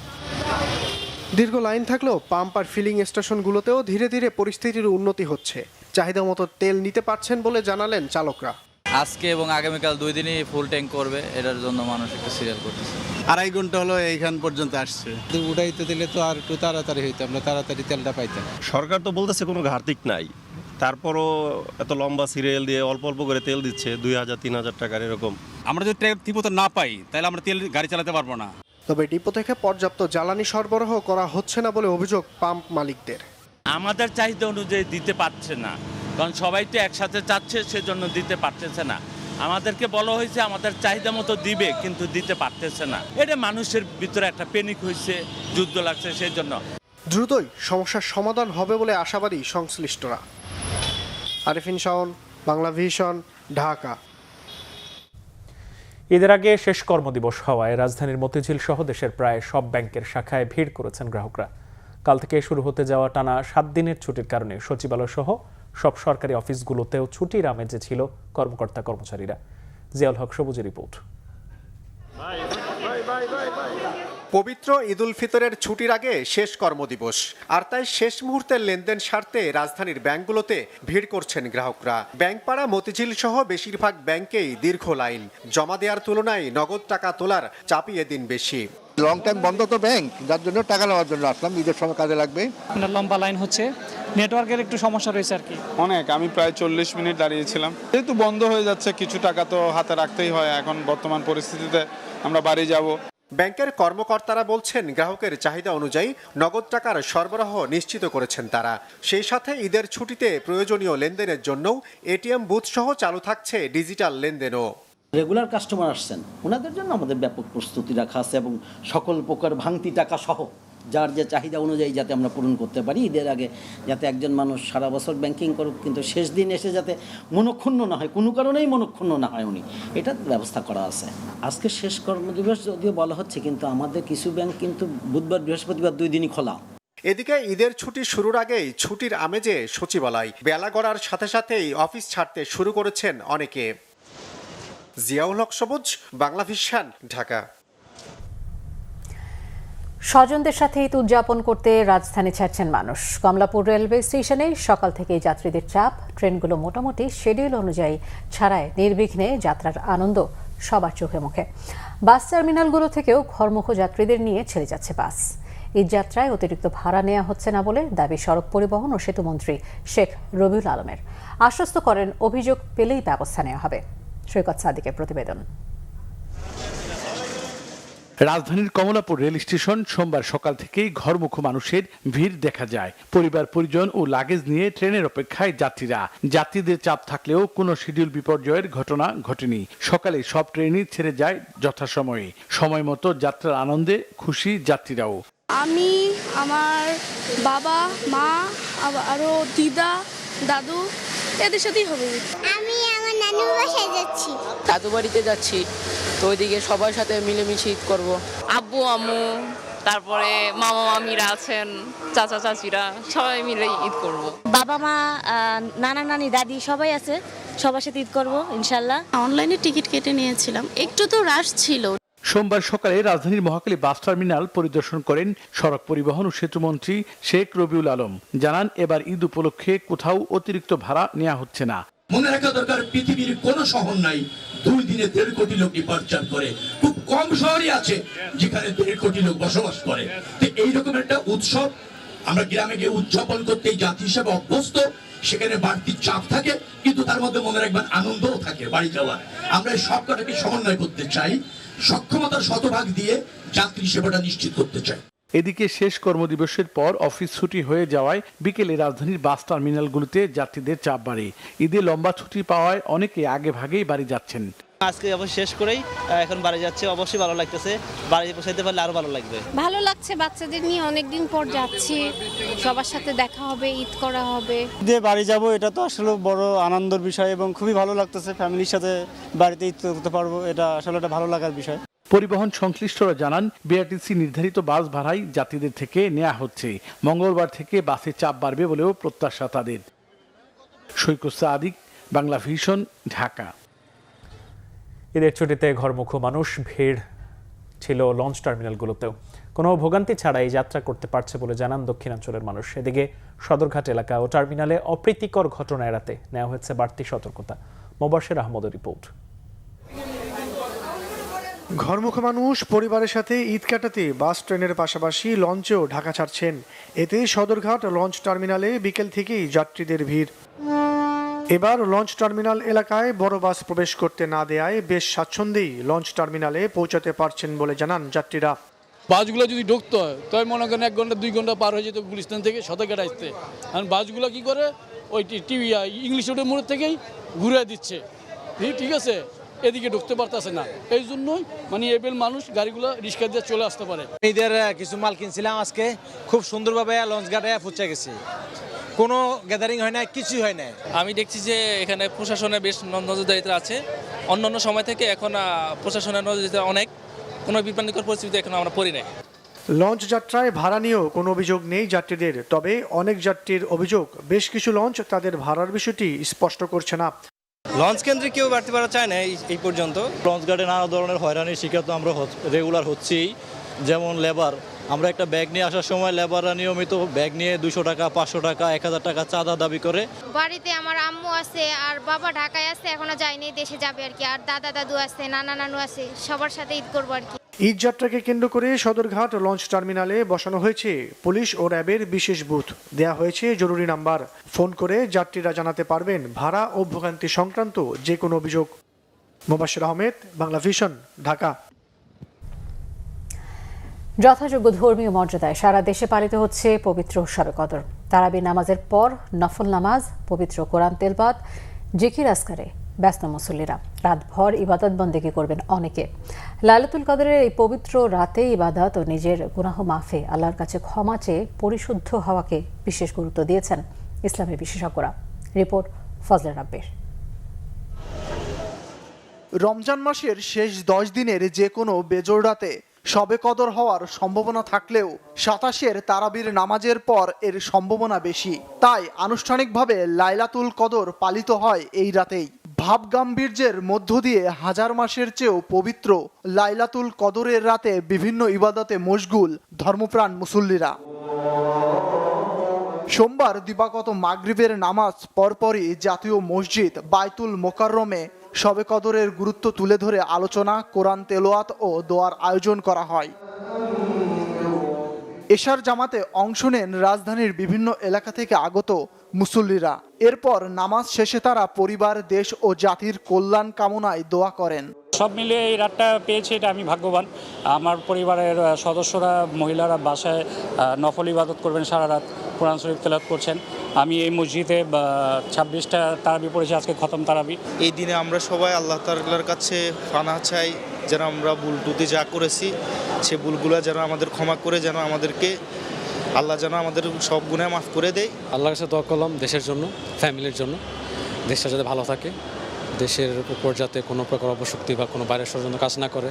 দীর্ঘ লাইন থাকলেও পাম্প আর ফিলিং স্টেশনগুলোতেও ধীরে ধীরে পরিস্থিতির উন্নতি হচ্ছে। চাহিদা মতো তেল নিতে পারছেন বলে জানালেন চালকরা।
আজকে এবং আগামীকাল 2 দিনই ফুল ট্যাঙ্ক করবে, এটার জন্য মানুষ একটু সিরিয়াল করতেছে।
2.5 ঘন্টা হলো এইখান পর্যন্ত আসছে। উঠাইতে দিলে তো আর একটু তাড়াতাড়ি হইতো, আমরা তাড়াতাড়ি তেলটা পাইতাম।
সরকার তো বলতেছে কোনো ঘাটতি নাই, তারপরও এত লম্বা সিরিয়াল দিয়ে অল্প অল্প করে তেল দিচ্ছে, 2000-3000 টাকার এরকম।
আমরা যদি ঠিক মতো না পাই তাহলে আমরা তেল গাড়ি চালাতে পারবো না।
তবে ডিপো থেকে পর্যাপ্ত জ্বালানি সরবরাহ করা হচ্ছে না বলে অভিযোগ পাম্প মালিকদের।
আমাদের চাহিদা অনুযায়ী দিতে পারছে না, কারণ সবাই তো একসাথে চাচ্ছে, সেজন্য দিতে পারতেছে না। আমাদেরকে বলা হয়েছে আমাদের চাহিদা মতো দিবে, কিন্তু দিতে পারতেছে না। এটা মানুষের ভিতরে একটা প্যানিক হয়েছে, যুদ্ধ লাগছে, সেই জন্য।
দ্রুতই সমস্যার সমাধান হবে বলে আশাবাদী সংশ্লিষ্টরা। আরেফিন শাওন, বাংলা ভিশন, ঢাকা।
ঈদের আগে শেষ কর্মদিবস হওয়ায় রাজধানীর মতিঝিল সহ দেশের প্রায় সব ব্যাংকের শাখায় ভিড় করেছেন গ্রাহকরা। কাল থেকে শুরু হতে যাওয়া টানা 7 দিনের ছুটির কারণে সচিবালয় সহ সব সরকারি অফিসগুলোতেও ছুটির আমেজে ছিল কর্মকর্তা কর্মচারীরা। জিয়াউল হক সবুজের রিপোর্ট।
পবিত্র ঈদুল ফিতরের ছুটির আগে শেষ কর্মদিবস, আর তাই শেষ মুহূর্তের লেনদেন সারতে রাজধানীর ব্যাংকগুলোতে ভিড় করছেন গ্রাহকরা। ব্যাংকপাড়া মতিঝিল সহ বেশিরভাগ ব্যাংকেই দীর্ঘ লাইন। জমা দেওয়ার তুলনায় নগদ টাকা তোলার চাপই এদিন বেশি।
লং টাইম বন্ধ তো ব্যাংক, যার জন্য টাকা নেওয়ার জন্য আসলাম, ঈদের সময় কাজে লাগবে।
লম্বা লাইন হচ্ছে, নেটওয়ার্কের একটু সমস্যা রয়েছে আর কি।
অনেক, আমি প্রায় 40 মিনিট দাঁড়িয়েছিলাম। যেহেতু বন্ধ হয়ে যাচ্ছে, কিছু টাকা তো হাতে রাখতেই হয়। এখন বর্তমান পরিস্থিতিতে আমরা বাড়ি যাব।
ব্যাংকের কর্মকর্তারা বলছেন গ্রাহকের চাহিদা অনুযায়ী নগদ টাকার সরবরাহ নিশ্চিত করেছেন তারা। সেই সাথে ঈদের ছুটিতে প্রয়োজনীয় লেনদেনের জন্যও এটিএম বুথ সহ চালু থাকছে ডিজিটাল লেনদেনও।
রেগুলার কাস্টমার আসছেন, ওনাদের জন্য আমাদের ব্যাপক প্রস্তুতি রাখা আছে এবং সকল প্রকার ভাঙতি টাকা সহ যার যে চাহিদা অনুযায়ী যাতে আমরা পূরণ করতে পারি ঈদের আগে, যাতে একজন মানুষ সারা বছর ব্যাংকিং করুক কিন্তু শেষ দিন এসে যাতে মনক্ষুণ্ণ না হয়, কোনো কারণেই মনক্ষুণ্ণ না হয় উনি, এটার ব্যবস্থা করা আছে। আজকে শেষ কর্মদিবস যদিও বলা হচ্ছে, কিন্তু আমাদের কিছু ব্যাংক কিন্তু বুধবার বৃহস্পতিবার 2 দিনই খোলা।
এদিকে ঈদের ছুটি শুরুর আগেই ছুটির আমেজে সচিবালয়, বেলা গড়ার সাথে সাথেই অফিস ছাড়তে শুরু করেছেন অনেকে। জিয়াউল হক সবুজ, বাংলা ভিশন, ঢাকা।
স্বজনদের সাথে ঈদ উদযাপন করতে রাজধানী ছাড়ছেন মানুষ। কমলাপুর রেলওয়ে স্টেশনে সকাল থেকেই যাত্রীদের চাপ, ট্রেনগুলো মোটামুটি শিডিউল অনুযায়ী ছাড়ায় নির্বিঘ্নে যাত্রার আনন্দ সবার চোখে মুখে। বাস টার্মিনালগুলো থেকেও ঘরমুখ যাত্রীদের নিয়ে ছেড়ে যাচ্ছে বাস। ঈদ যাত্রায় অতিরিক্ত ভাড়া নেওয়া হচ্ছে না বলে দাবি সড়ক পরিবহন ও সেতুমন্ত্রী শেখ রবিউল আলমের। আশ্বস্ত করেন অভিযোগ পেলেই ব্যবস্থা নেওয়া হবে। সৈকত সাদিকের প্রতিবেদন।
রাজধানীর কমলাপুর রেল স্টেশন সোমবার সকাল থেকেই ঘরমুখ মানুষের ভিড় দেখা যায়। পরিবার পরিজন ও লাগেজ নিয়ে ট্রেনের অপেক্ষায় যাত্রীরা। যাত্রীদের চাপ থাকলেও কোনো শিডিউল বিপর্যয়ের ঘটনা ঘটেনি। সকালে সব ট্রেনই ছেড়ে যায় যথাসময়ে। সময় মতো যাত্রার আনন্দে খুশি যাত্রীরাও।
আমি, আমার বাবা, মা, আরো দিদা, দাদু, এদের সাথেই হবে।
আমি আমার নানুর বাসায় যাচ্ছি,
দাদু বাড়িতে যাচ্ছি, তো ওইদিকে সবার সাথে মিলেমিশে ঈদ করব।
আব্বু আম্মু, তারপরে মামা মামিরা আছেন, চাচা চাচিরা, সবাই মিলে ঈদ করব।
বাবা মা, নানা নানি, দাদি সবাই আছে, সবার সাথে ঈদ করব ইনশাল্লাহ।
অনলাইনে টিকিট কেটে নিয়েছিলাম, একটু তো রাশ ছিল।
সোমবার সকালে রাজধানীর মহাখালী বাস টার্মিনাল পরিদর্শন করেন সড়ক পরিবহন ও সেতুমন্ত্রী শেখ রবিউল আলম। জানান, এবার ঈদ উপলক্ষে কোথাও অতিরিক্ত ভাড়া নেওয়া হচ্ছে না।
মনে রাখা দরকার, পৃথিবীর কোন শহর নাই 2 দিনে 1.5 কোটি লোক ডিপার্চার করে। খুব কম শহরই আছে যেখানে 1.5 কোটি লোক বসবাস করে। তো এইরকম একটা উৎসব আমরা গ্রামে গিয়ে উদযাপন করতে জাতি হিসেবে অভ্যস্ত। সেখানে বাড়তি চাপ থাকে, কিন্তু তার মধ্যে মনে রাখবেন আনন্দও থাকে বাড়ি যাওয়ার। আমরা এই সবকটাকে সমন্বয় করতে চাই, সক্ষমতার শতভাগ দিয়ে যাত্রী সেবাটা নিশ্চিত করতে চাই।
এদিকে শেষ কর্মদিবসের পর অফিস ছুটি হয়ে যাওয়ায় বিকেলে রাজধানীর বাস টার্মিনালগুলোতে যাত্রীদের চাপ বাড়ে। ঈদে লম্বা ছুটি পাওয়ায় অনেকে আগে ভাগেই বাড়ি যাচ্ছেন।
আজকে অবশ্যই শেষ করেই এখন বাড়ি যাচ্ছে, অবশ্যই ভালো লাগতেছে। বাড়ি পৌঁছাইতে পারলে আরো ভালো লাগবে।
ভালো লাগছে, বাচ্চাদের নিয়ে অনেকদিন পর যাচ্ছি, সবার সাথে দেখা হবে, ঈদ করা হবে।
ঈদে বাড়ি যাব, এটা তো আসলে বড় আনন্দের বিষয় এবং খুবই ভালো লাগতেছে। ফ্যামিলির সাথে বাড়িতে ঈদ করতে পারবো, এটা আসলে একটা ভালো লাগার বিষয়।
পরিবহন সংশ্লিষ্টরা জানান, বিআরটিসি নির্ধারিত বাস ভাড়াই যাত্রীদের থেকে নেওয়া হচ্ছে। মঙ্গলবার থেকে বাসে চাপ বাড়বে বলেও প্রত্যাশা তাদের। সৈকত সাদিক, বাংলা ভিশন, ঢাকা।
ঈদের ছুটিতে ঘরমুখ মানুষ, ভিড় ছিল লঞ্চ টার্মিনালগুলোতেও। কোনো ভোগান্তি ছাড়াই যাত্রা করতে পারছে বলে জানান দক্ষিণাঞ্চলের মানুষ। এদিকে সদরঘাট এলাকা ও টার্মিনালে অপ্রীতিকর ঘটনা এড়াতে নেওয়া হয়েছে বাড়তি সতর্কতা। মোবাশ্বের আহমদের রিপোর্ট।
ঘরমুখ মানুষ পরিবারের সাথে ঈদ কাটাতে বাস ট্রেনের পাশাপাশি লঞ্চেও ঢাকা ছাড়ছেন। এতে সদরঘাট লঞ্চ টার্মিনালে বিকেল থেকেই যাত্রীদের ভিড়। এবার লঞ্চ টার্মিনাল এলাকায় বড় বাস প্রবেশ করতে না দেয়ায় বেশ স্বাচ্ছন্দ্যেই লঞ্চ টার্মিনালে পৌঁছাতে পারছেন বলে জানান যাত্রীরা।
বাসগুলো যদি ঢুকতো তাই মনে করেন 1 ঘন্টা 2 ঘন্টা পার হয়ে যেত গুলিস্তান থেকে সদরঘাট আসতে। আর বাসগুলো কি করে, ওই টিভি ইংলিশ রোডের মোড় থেকেই ঘুরে দিচ্ছে, ঠিক আছে, এদিকে ঢুকতে পারতেছে না। এই জন্যই মানে এবেল মানুষ গাড়িগুলো রিক্সা দিয়ে চলে আসতে পারে।
ঈদের কিছু মাল কিনছিলাম, আজকে খুব সুন্দরভাবে লঞ্চ ঘাটে পৌঁছে গেছি, কোনো গ্যাদারিং হয় না, কিছুই হয় না।
আমি দেখছি যে এখানে প্রশাসনের বেশ নজরদারিতে আছে। অন্যান্য সময় থেকে এখন প্রশাসনের নজরদারিতে অনেক, কোনো বিভ্রান্তিকর পরিস্থিতি এখন আমরা পড়ি নাই।
লঞ্চ যাত্রায় ভাড়া নিয়েও কোনো অভিযোগ নেই যাত্রীদের। তবে অনেক যাত্রীর অভিযোগ, বেশ কিছু লঞ্চ তাদের ভাড়ার বিষয়টি স্পষ্ট করছে না।
লঞ্চ কেন্দ্রে কেউ বাড়তে পারা চায় না এই পর্যন্ত। লঞ্চ ঘাটে নানা ধরনের হয়রানির শিকার তো আমরা রেগুলার হচ্ছিই। যেমন লেবার, আমরা একটা ব্যাগ নিয়ে আসার সময় লেবাররা নিয়মিত ব্যাগ নিয়ে 200 টাকা, 500 টাকা, 1000 টাকা চাঁদা দাবি করে।
বাড়িতে আমার আম্মু আছে, আর বাবা ঢাকায় আছে, এখনো যায়নি, দেশে যাবে আর কি। আর দাদা দাদু আছে, নানা নানু আছে, সবার সাথে ঈদ করবো আর কি।
ঈদ যাত্রাকে কেন্দ্র করে সদরঘাট লঞ্চ টার্মিনালে বসানো হয়েছে পুলিশ ও র্যাবের বিশেষ বুথ। দেয়া হয়েছে জরুরি নাম্বার। ফোন করে যাত্রীরা জানাতে পারবেন ভাড়া ও ভোগান্তি সংক্রান্ত যে কোনো অভিযোগ। মোবাশ্বের আহমেদ, বাংলা ভিশন, ঢাকা।
যথাযোগ্য ধর্মীয় মর্যাদায় সারা দেশে পালিত হচ্ছে পবিত্র শবে কদর। তারাবির নামাজের পর নফল নামাজ, পবিত্র কোরআন তেলাওয়াত, জিকির আজকারে ব্যস্ত মুসল্লিরা। রাতভর ইবাদত বন্দেগি করবেন অনেকে। লাইলাতুল কদরের এই পবিত্র রাতে ইবাদত ও নিজের গুনাহ মাফে আল্লাহর কাছে ক্ষমা চেয়ে পরিশুদ্ধ হওয়াকে বিশেষ গুরুত্ব দিয়েছেন ইসলামের বিশেষজ্ঞরা। রিপোর্ট ফজলে রাব্বির।
রমজান মাসের শেষ 10 দিনের যে কোনো বেজোড় রাতে শবে কদর হওয়ার সম্ভাবনা থাকলেও 27-এর তারাবির নামাজের পর এর সম্ভাবনা বেশি। তাই আনুষ্ঠানিকভাবে লাইলাতুল কদর পালিত হয় এই রাতেই। ভাবগাম্ভীর্যের মধ্য দিয়ে হাজার মাসের চেয়েও পবিত্র লাইলাতুল কদরের রাতে বিভিন্ন ইবাদতে মশগুল ধর্মপ্রাণ মুসল্লিরা। সোমবার দিবাগত মাগরিবের নামাজ পরপরই জাতীয় মসজিদ বায়তুল মোকাররমে শবে কদরের গুরুত্ব তুলে ধরে আলোচনা, কোরআন তেলাওয়াত ও দোয়ার আয়োজন করা হয়। এশার জামাতে অংশ নেন রাজধানীর বিভিন্ন এলাকা থেকে আগত মুসল্লিরা। এরপর নামাজ শেষে তারা পরিবার, দেশ ও জাতির কল্যাণ কামনায় দোয়া করেন।
সব মিলিয়ে এই রাতটা পেয়েছি, এটা আমি ভাগ্যবান। আমার পরিবারের সদস্যরা, মহিলারা বাসায় নফল ইবাদত করবেন, সারা রাত কোরআন শরীফ তেলাওয়াত করছেন। আমি এই মসজিদে 26টা তারাবি পড়েছি, আজকে খতম তারাবি।
এই দিনে আমরা সবাই আল্লাহ তাআলার কাছে পানাহ চাই, যেন আমরা ভুল ত্রুটি যা করেছি সে ভুলগুলো যেন আমাদের ক্ষমা করে, যেন আমাদেরকে আল্লাহ যেন আমাদের সব গুনাহ মাফ করে দেয়।
আল্লাহর কাছে দোয়া করলাম দেশের জন্য, ফ্যামিলির জন্য, দেশটা যাতে ভালো থাকে, দেশের উপর যাতে কোনো প্রকার অপশক্তি বা কোনো বাইরের ষড়যন্ত্র কাজ না করে।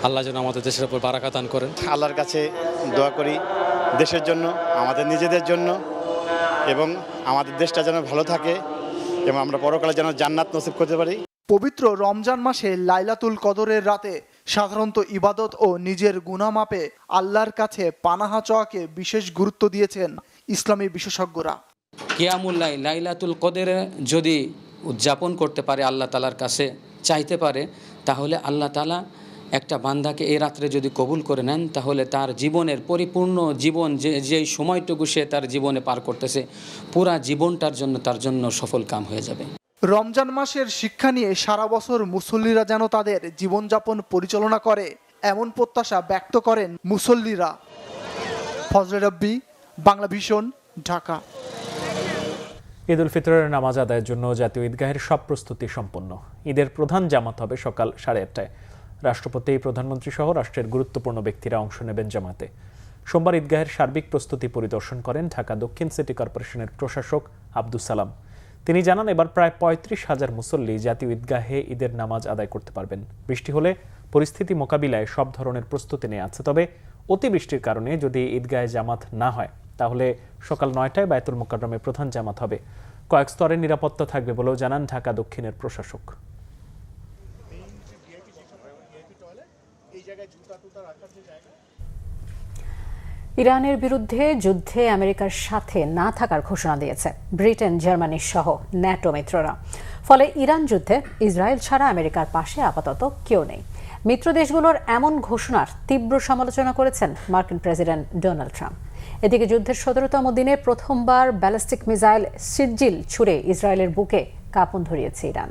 আল্লাহ যেন আমাদের দেশের উপর বারাকা দান করেন।
আল্লাহর কাছে দোয়া করি দেশের জন্য, আমাদের নিজেদের জন্য, এবং আমাদের দেশটা যেন ভালো থাকে এবং আমরা পরকালে যেন জান্নাত নসিব করতে পারি।
পবিত্র রমজান মাসে লাইলাতুল কদরের রাতে সাধারণত ইবাদত ও নিজের গুনাহ মাপে আল্লাহর কাছে পানাহা চাওয়াকে বিশেষ গুরুত্ব দিয়েছেন ইসলামী বিশেষজ্ঞরা।
কিয়ামুল লাইল, লাইলাতুল কদর যদি উদযাপন করতে পারে, আল্লাহ তাআলার কাছে চাইতে পারে, তাহলে আল্লাহ তাআলা একটা বান্দাকে এই রাত্রে যদি কবুল করে নেন, তাহলে তার জীবনের পরিপূর্ণ জীবন, যেই সময়টুকু সে তার জীবনে পার করতেছে, পুরা জীবনটার জন্য তার জন্য সফল কাম হয়ে যাবে।
রমজান মাসের শিক্ষা নিয়ে সারা বছর মুসল্লিরা যেন তাদের জীবনযাপন পরিচালনা করে, এমন প্রত্যাশা ব্যক্ত করেন মুসল্লিরা। ফজলে রাব্বি, বাংলা ভিশন, ঢাকা।
ঈদ উল ফিতরের নামাজ আদায়ের জন্য জাতীয় ঈদগাহের সব প্রস্তুতি সম্পন্ন। ঈদের প্রধান জামাত হবে সকাল 8:30টায়। রাষ্ট্রপতি, প্রধানমন্ত্রী সহ রাষ্ট্রের গুরুত্বপূর্ণ ব্যক্তিরা অংশ নেবেন জামাতে। সোমবার ঈদগাহের সার্বিক প্রস্তুতি পরিদর্শন করেন ঢাকা দক্ষিণ সিটি কর্পোরেশনের প্রশাসক আব্দুস সালাম। তিনি জানান, এবার প্রায় 35,000 মুসল্লি জাতীয় ঈদগাহে ঈদের নামাজ আদায় করতে পারবেন। বৃষ্টি হলে পরিস্থিতি মোকাবিলায় সব ধরনের প্রস্তুতি নেওয়া আছে। তবে অতিবৃষ্টির কারণে যদি ঈদগাহে জামাত না হয়, তাহলে সকাল 9টায় বায়তুল মোকাররমে প্রধান জামাত হবে। কয়েক স্তরের নিরাপত্তা থাকবে বলেও জানান ঢাকা দক্ষিণের প্রশাসক।
ইরানের বিরুদ্ধে যুদ্ধে আমেরিকার সাথে না থাকার ঘোষণা দিয়েছে ব্রিটেন, জার্মানি সহ ন্যাটো মিত্ররা। ফলে ইরান যুদ্ধে ইসরায়েল ছাড়া আমেরিকার পাশে আপাতত কেউ নেই। মিত্র দেশগুলোর এমন ঘোষণার তীব্র সমালোচনা করেছেন মার্কিন প্রেসিডেন্ট ডোনাল্ড ট্রাম্প। এদিকে যুদ্ধের 17তম দিনে প্রথমবার ব্যালিস্টিক মিসাইল সিজিল ছুড়ে ইসরায়েলের বুকে কাঁপন ধরিয়েছে ইরান।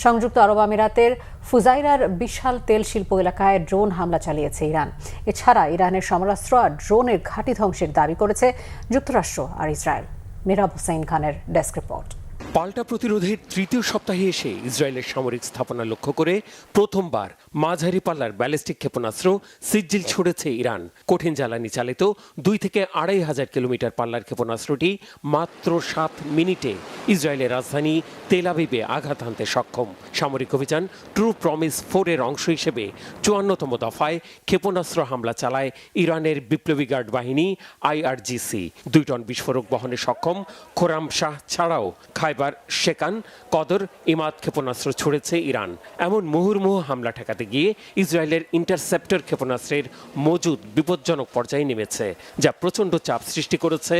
সংযুক্ত আরব আমিরাতের ফুজাইরার বিশাল তেল শিল্প এলাকায় ড্রোন হামলা চালিয়েছে ইরান। এছাড়া ইরানের সমরাস্ত্র আর ড্রোনের ঘাঁটি ধ্বংসের দাবি করেছে যুক্তরাষ্ট্র আর ইসরায়েল। মিরাব হোসেন খানের ডেস্ক রিপোর্ট।
পাল্টা প্রতিরোধের তৃতীয় সপ্তাহে এসে ইসরায়েলের সামরিক স্থাপনা লক্ষ্য করে প্রথমবার মাঝারি পাল্লার ব্যালিস্টিক ক্ষেপণাস্ত্র সিজিল ছুড়েছে ইরান। কঠিন জ্বালানি চালিত 2 থেকে 2,500 কিলোমিটার পাল্লার ক্ষেপণাস্ত্রটি মাত্র 7 মিনিটে ইসরায়েলের রাজধানী তেল আবিবে আঘাত হানতে সক্ষম। সামরিক অভিযান ট্রু প্রমিস 4 এর অংশ হিসেবে 54তম দফায় ক্ষেপণাস্ত্র হামলা চালায় ইরানের বিপ্লবী গার্ড বাহিনী IRGC। 2 টন বিস্ফোরক বহনে সক্ষম খোরাম শাহ ছাড়াও খাইবার, শেকান, কদর, ইমাদ ক্ষেপণাস্ত্র ছুড়েছে ইরান। এমন মুহুর্মুহু হামলা ঠেকাতে গিয়ে ইসরায়েলের ইন্টারসেপ্টর ক্ষেপণাস্ত্রের মজুদ বিপজ্জনক পর্যায়ে নেমেছে, যা প্রচণ্ড চাপ সৃষ্টি করেছে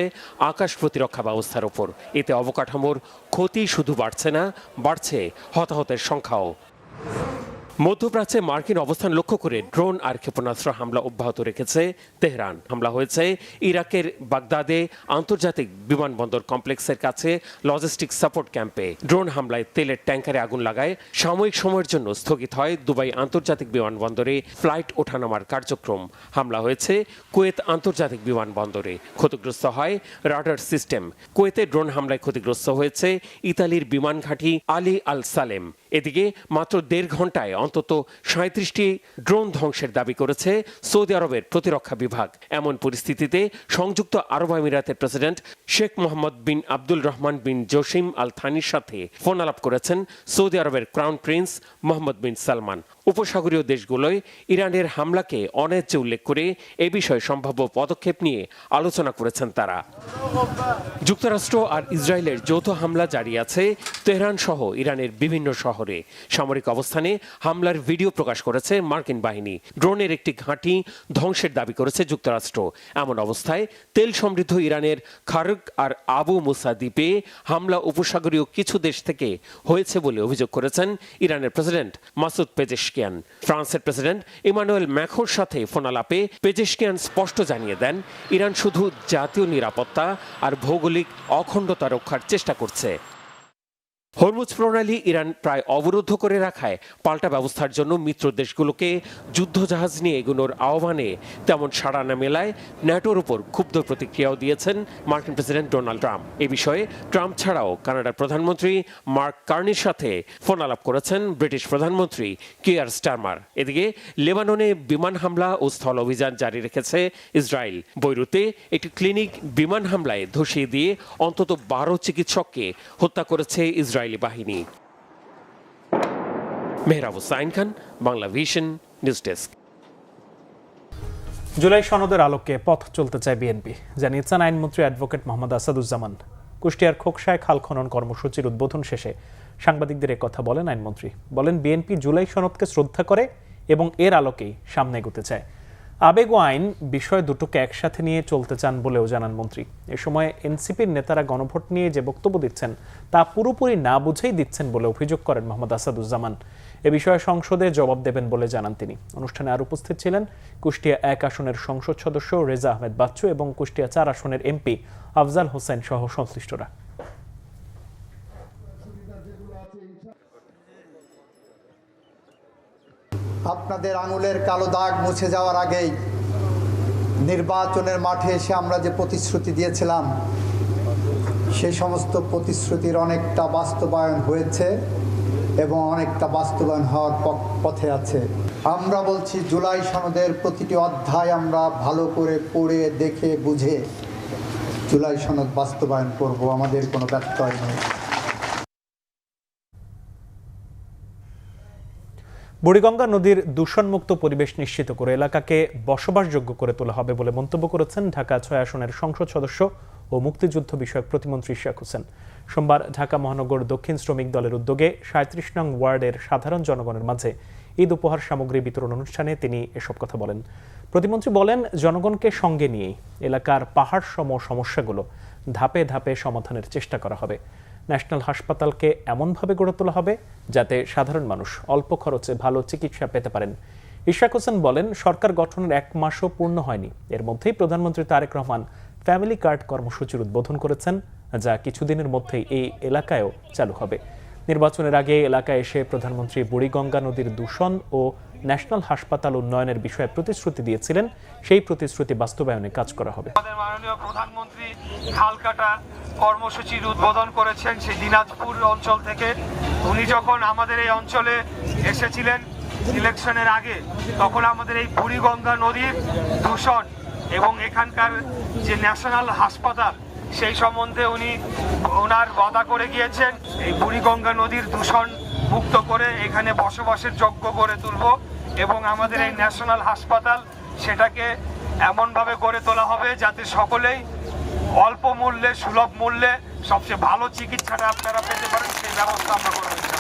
আকাশ প্রতিরক্ষা ব্যবস্থার ওপর। এতে অবকাঠামোর ক্ষতি শুধু বাড়ছে না, বাড়ছে হতাহতের সংখ্যাও। মধ্যপ্রাচ্যে মার্কিন অবস্থান লক্ষ্য করে ড্রোন আর ক্ষেপণাস্ত্র হামলা অব্যাহত রেখেছে তেহরান। হামলা হয়েছে ইরাকের বাগদাদে আন্তর্জাতিক বিমানবন্দর কমপ্লেক্সের কাছে লজিস্টিক সাপোর্ট ক্যাম্পে। ড্রোন হামলায় তেলের ট্যাঙ্কারে আগুন লাগায় সাময়িক সময়ের জন্য স্থগিত হয় দুবাই আন্তর্জাতিক বিমানবন্দরে ফ্লাইট ওঠানামার কার্যক্রম। হামলা হয়েছে কুয়েত আন্তর্জাতিক বিমানবন্দরে, ক্ষতিগ্রস্ত হয় রাডার সিস্টেম। কুয়েতে ড্রোন হামলায় ক্ষতিগ্রস্ত হয়েছে ইতালির বিমান ঘাঁটি আলী আল সালেম। এদিকে মাত্র 1.5 ঘন্টায় অন্তত 37টি ড্রোন ধ্বংসের দাবি করেছে সৌদি আরবের প্রতিরক্ষা বিভাগ। এমন পরিস্থিতিতে সংযুক্ত আরব আমিরাতের প্রেসিডেন্ট শেখ মোহাম্মদ বিন আব্দুল রহমান বিন জসিম আল থানির সাথে ফোন আলাপ করেছেন সৌদি আরবের ক্রাউন প্রিন্স মোহাম্মদ বিন সালমান। উপসাগরীয় দেশগুলোয় ইরানের হামলাকে অন্যায্য উল্লেখ করে এ বিষয়ে সম্ভাব্য পদক্ষেপ নিয়ে আলোচনা করেছেন তারা। যুক্তরাষ্ট্র আর ইসরায়েলের যৌথ হামলা জারি আছে তেহরান সহ ইরানের বিভিন্ন শহরে। সামরিক অবস্থানে হামলার ভিডিও প্রকাশ করেছে মার্কিন বাহিনী। ড্রোনের একটি ঘাঁটি ধ্বংসের দাবি করেছে যুক্তরাষ্ট্র। এমন অবস্থায় তেল সমৃদ্ধ ইরানের খারগ আর আবু মুসা দ্বীপে হামলা উপসাগরীয় কিছু দেশ থেকে হয়েছে বলে অভিযোগ করেছেন ইরানের প্রেসিডেন্ট মাসুদ পেজেশকিয়ান। ফ্রান্সের প্রেসিডেন্ট ইমানুয়েল ম্যাক্রোর সাথে ফোনালাপে পেজেশকিয়ান স্পষ্ট জানিয়ে দেন, ইরান শুধু জাতীয় নিরাপত্তা আর ভৌগোলিক অখণ্ডতা রক্ষার চেষ্টা করছে। হরমুজ প্রণালী ইরান প্রায় অবরুদ্ধ করে রাখায় পাল্টা ব্যবস্থার জন্য মিত্র দেশগুলোকে যুদ্ধজাহাজ নিয়ে এগোনোর আহ্বানে তেমন সাড়া না মেলায় ন্যাটোর উপর ক্ষুব্ধ প্রতিক্রিয়াও দিয়েছেন মার্কিন প্রেসিডেন্ট ডোনাল্ড ট্রাম্প। এ বিষয়ে ট্রাম্প ছাড়াও কানাডার প্রধানমন্ত্রী মার্ক কার্নির সাথে ফোন আলাপ করেছেন ব্রিটিশ প্রধানমন্ত্রী কিয়ার স্টারমার। এদিকে লেবাননে বিমান হামলা ও স্থল অভিযান জারি রেখেছে ইসরায়েল। বৈরুতে একটি ক্লিনিক বিমান হামলায় ধসিয়ে দিয়ে অন্তত 12 চিকিৎসককে হত্যা করেছে ইসরায়েল বাহিনী। Mehrab Hussain Khan, Bangla vision, news desk.
জুলাই সনদের আলোকে পথ চলতে চায় বিএনপি, জানিয়েছেন আইনমন্ত্রী অ্যাডভোকেট মোহাম্মদ আসাদুজ্জামান। কুষ্টিয়ার খোকসায় খাল খনন কর্মসূচির উদ্বোধন শেষে সাংবাদিকদের কথা বলেন আইনমন্ত্রী। বলেন, বিএনপি জুলাই সনদকে শ্রদ্ধা করে এবং এর আলোকেই সামনে এগোতে চায়। আবেগ ও আইন বিষয় দুটোকে একসাথে নিয়ে চলতে চান বলেও জানান মন্ত্রী। এ সময় এনসিপির নেতারা গণভোট নিয়ে যে বক্তব্য দিচ্ছেন তা পুরোপুরি না বুঝেই দিচ্ছেন বলে অভিযোগ করেন মোহাম্মদ আসাদুজ্জামান। এ বিষয়ে সংসদে জবাব দেবেন বলে জানান তিনি। অনুষ্ঠানে আর উপস্থিত ছিলেন কুষ্টিয়া 1 আসনের সংসদ সদস্য রেজা আহমেদ বাচ্চু এবং কুষ্টিয়া 4 আসনের এমপি আফজাল হোসেন সহ সংশ্লিষ্টরা।
আপনাদের আঙুলের কালো দাগ মুছে যাওয়ার আগেই নির্বাচনের মাঠে এসে আমরা যে প্রতিশ্রুতি দিয়েছিলাম সেই সমস্ত প্রতিশ্রুতির অনেকটা বাস্তবায়ন হয়েছে এবং অনেকটা বাস্তবায়ন হওয়ার পথে আছে। আমরা বলছি, জুলাই সনদের প্রতিটি অধ্যায় আমরা ভালো করে পড়ে দেখে বুঝে জুলাই সনদ বাস্তবায়ন করব, আমাদের কোনো ব্যত্যয় নেই।
বুড়িগঙ্গা নদীর দূষণমুক্ত পরিবেশ নিশ্চিত করে এলাকাকে বসবাসযোগ্য করে তোলা হবে বলে মন্তব্য করেছেন ঢাকা 6 আসনের সংসদ সদস্য ও মুক্তিযুদ্ধ বিষয়ক প্রতিমন্ত্রী শেখ হোসেন। সোমবার ঢাকা মহানগর দক্ষিণ শ্রমিক দলের উদ্যোগে 37 নং ওয়ার্ডের সাধারণ জনগণের মাঝে ঈদ উপহার সামগ্রী বিতরণ অনুষ্ঠানে তিনি এসব কথা বলেন। প্রতিমন্ত্রী বলেন, জনগণকে সঙ্গে নিয়েই এলাকার পাহাড় সম সমস্যাগুলো ধাপে ধাপে সমাধানের চেষ্টা করা হবে। ন্যাশনাল হাসপাতালকে এমনভাবে গড়ে তোলা হবে যাতে সাধারণ মানুষ অল্প খরচে ভালো চিকিৎসা পেতে পারেন। ইশরাক হোসেন বলেন, সরকার গঠনের 1 মাসও পূর্ণ হয়নি, এর মধ্যেই প্রধানমন্ত্রী তারেক রহমান ফ্যামিলি কার্ড কর্মসূচির উদ্বোধন করেছেন, যা কিছুদিনের মধ্যেই এই এলাকায়ও চালু হবে। নির্বাচনের আগে এলাকায় এসে প্রধানমন্ত্রী বুড়িগঙ্গা নদীর দূষণ ও ন্যাশনাল হাসপাতাল উন্নয়নের বিষয়ে প্রতিশ্রুতি দিয়েছিলেন, সেই প্রতিশ্রুতি বাস্তবায়নে কাজ করা হবে।
আমাদের মাননীয় প্রধানমন্ত্রী খাল কাটা কর্মসূচির উদ্বোধন করেছেন সেই দিনাজপুর অঞ্চল থেকে। উনি যখন আমাদের এই অঞ্চলে এসেছিলেন ইলেকশনের আগে, তখন আমাদের এই বুড়িগঙ্গা নদীর দূষণ এবং এখানকার যে ন্যাশনাল হাসপাতাল সেই সম্বন্ধে উনি ওনার ওয়াদা করে গিয়েছেন। এই বুড়িগঙ্গা নদীর দূষণ মুক্ত করে এখানে বসবাসের যোগ্য গড়ে তুলব এবং আমাদের এই ন্যাশনাল হাসপাতাল সেটাকে এমনভাবে গড়ে তোলা হবে যাতে সকলেই অল্প মূল্যে, সুলভ মূল্যে সবচেয়ে ভালো চিকিৎসাটা আপনারা পেতে পারেন, সেই ব্যবস্থা আমরা করে দিচ্ছি।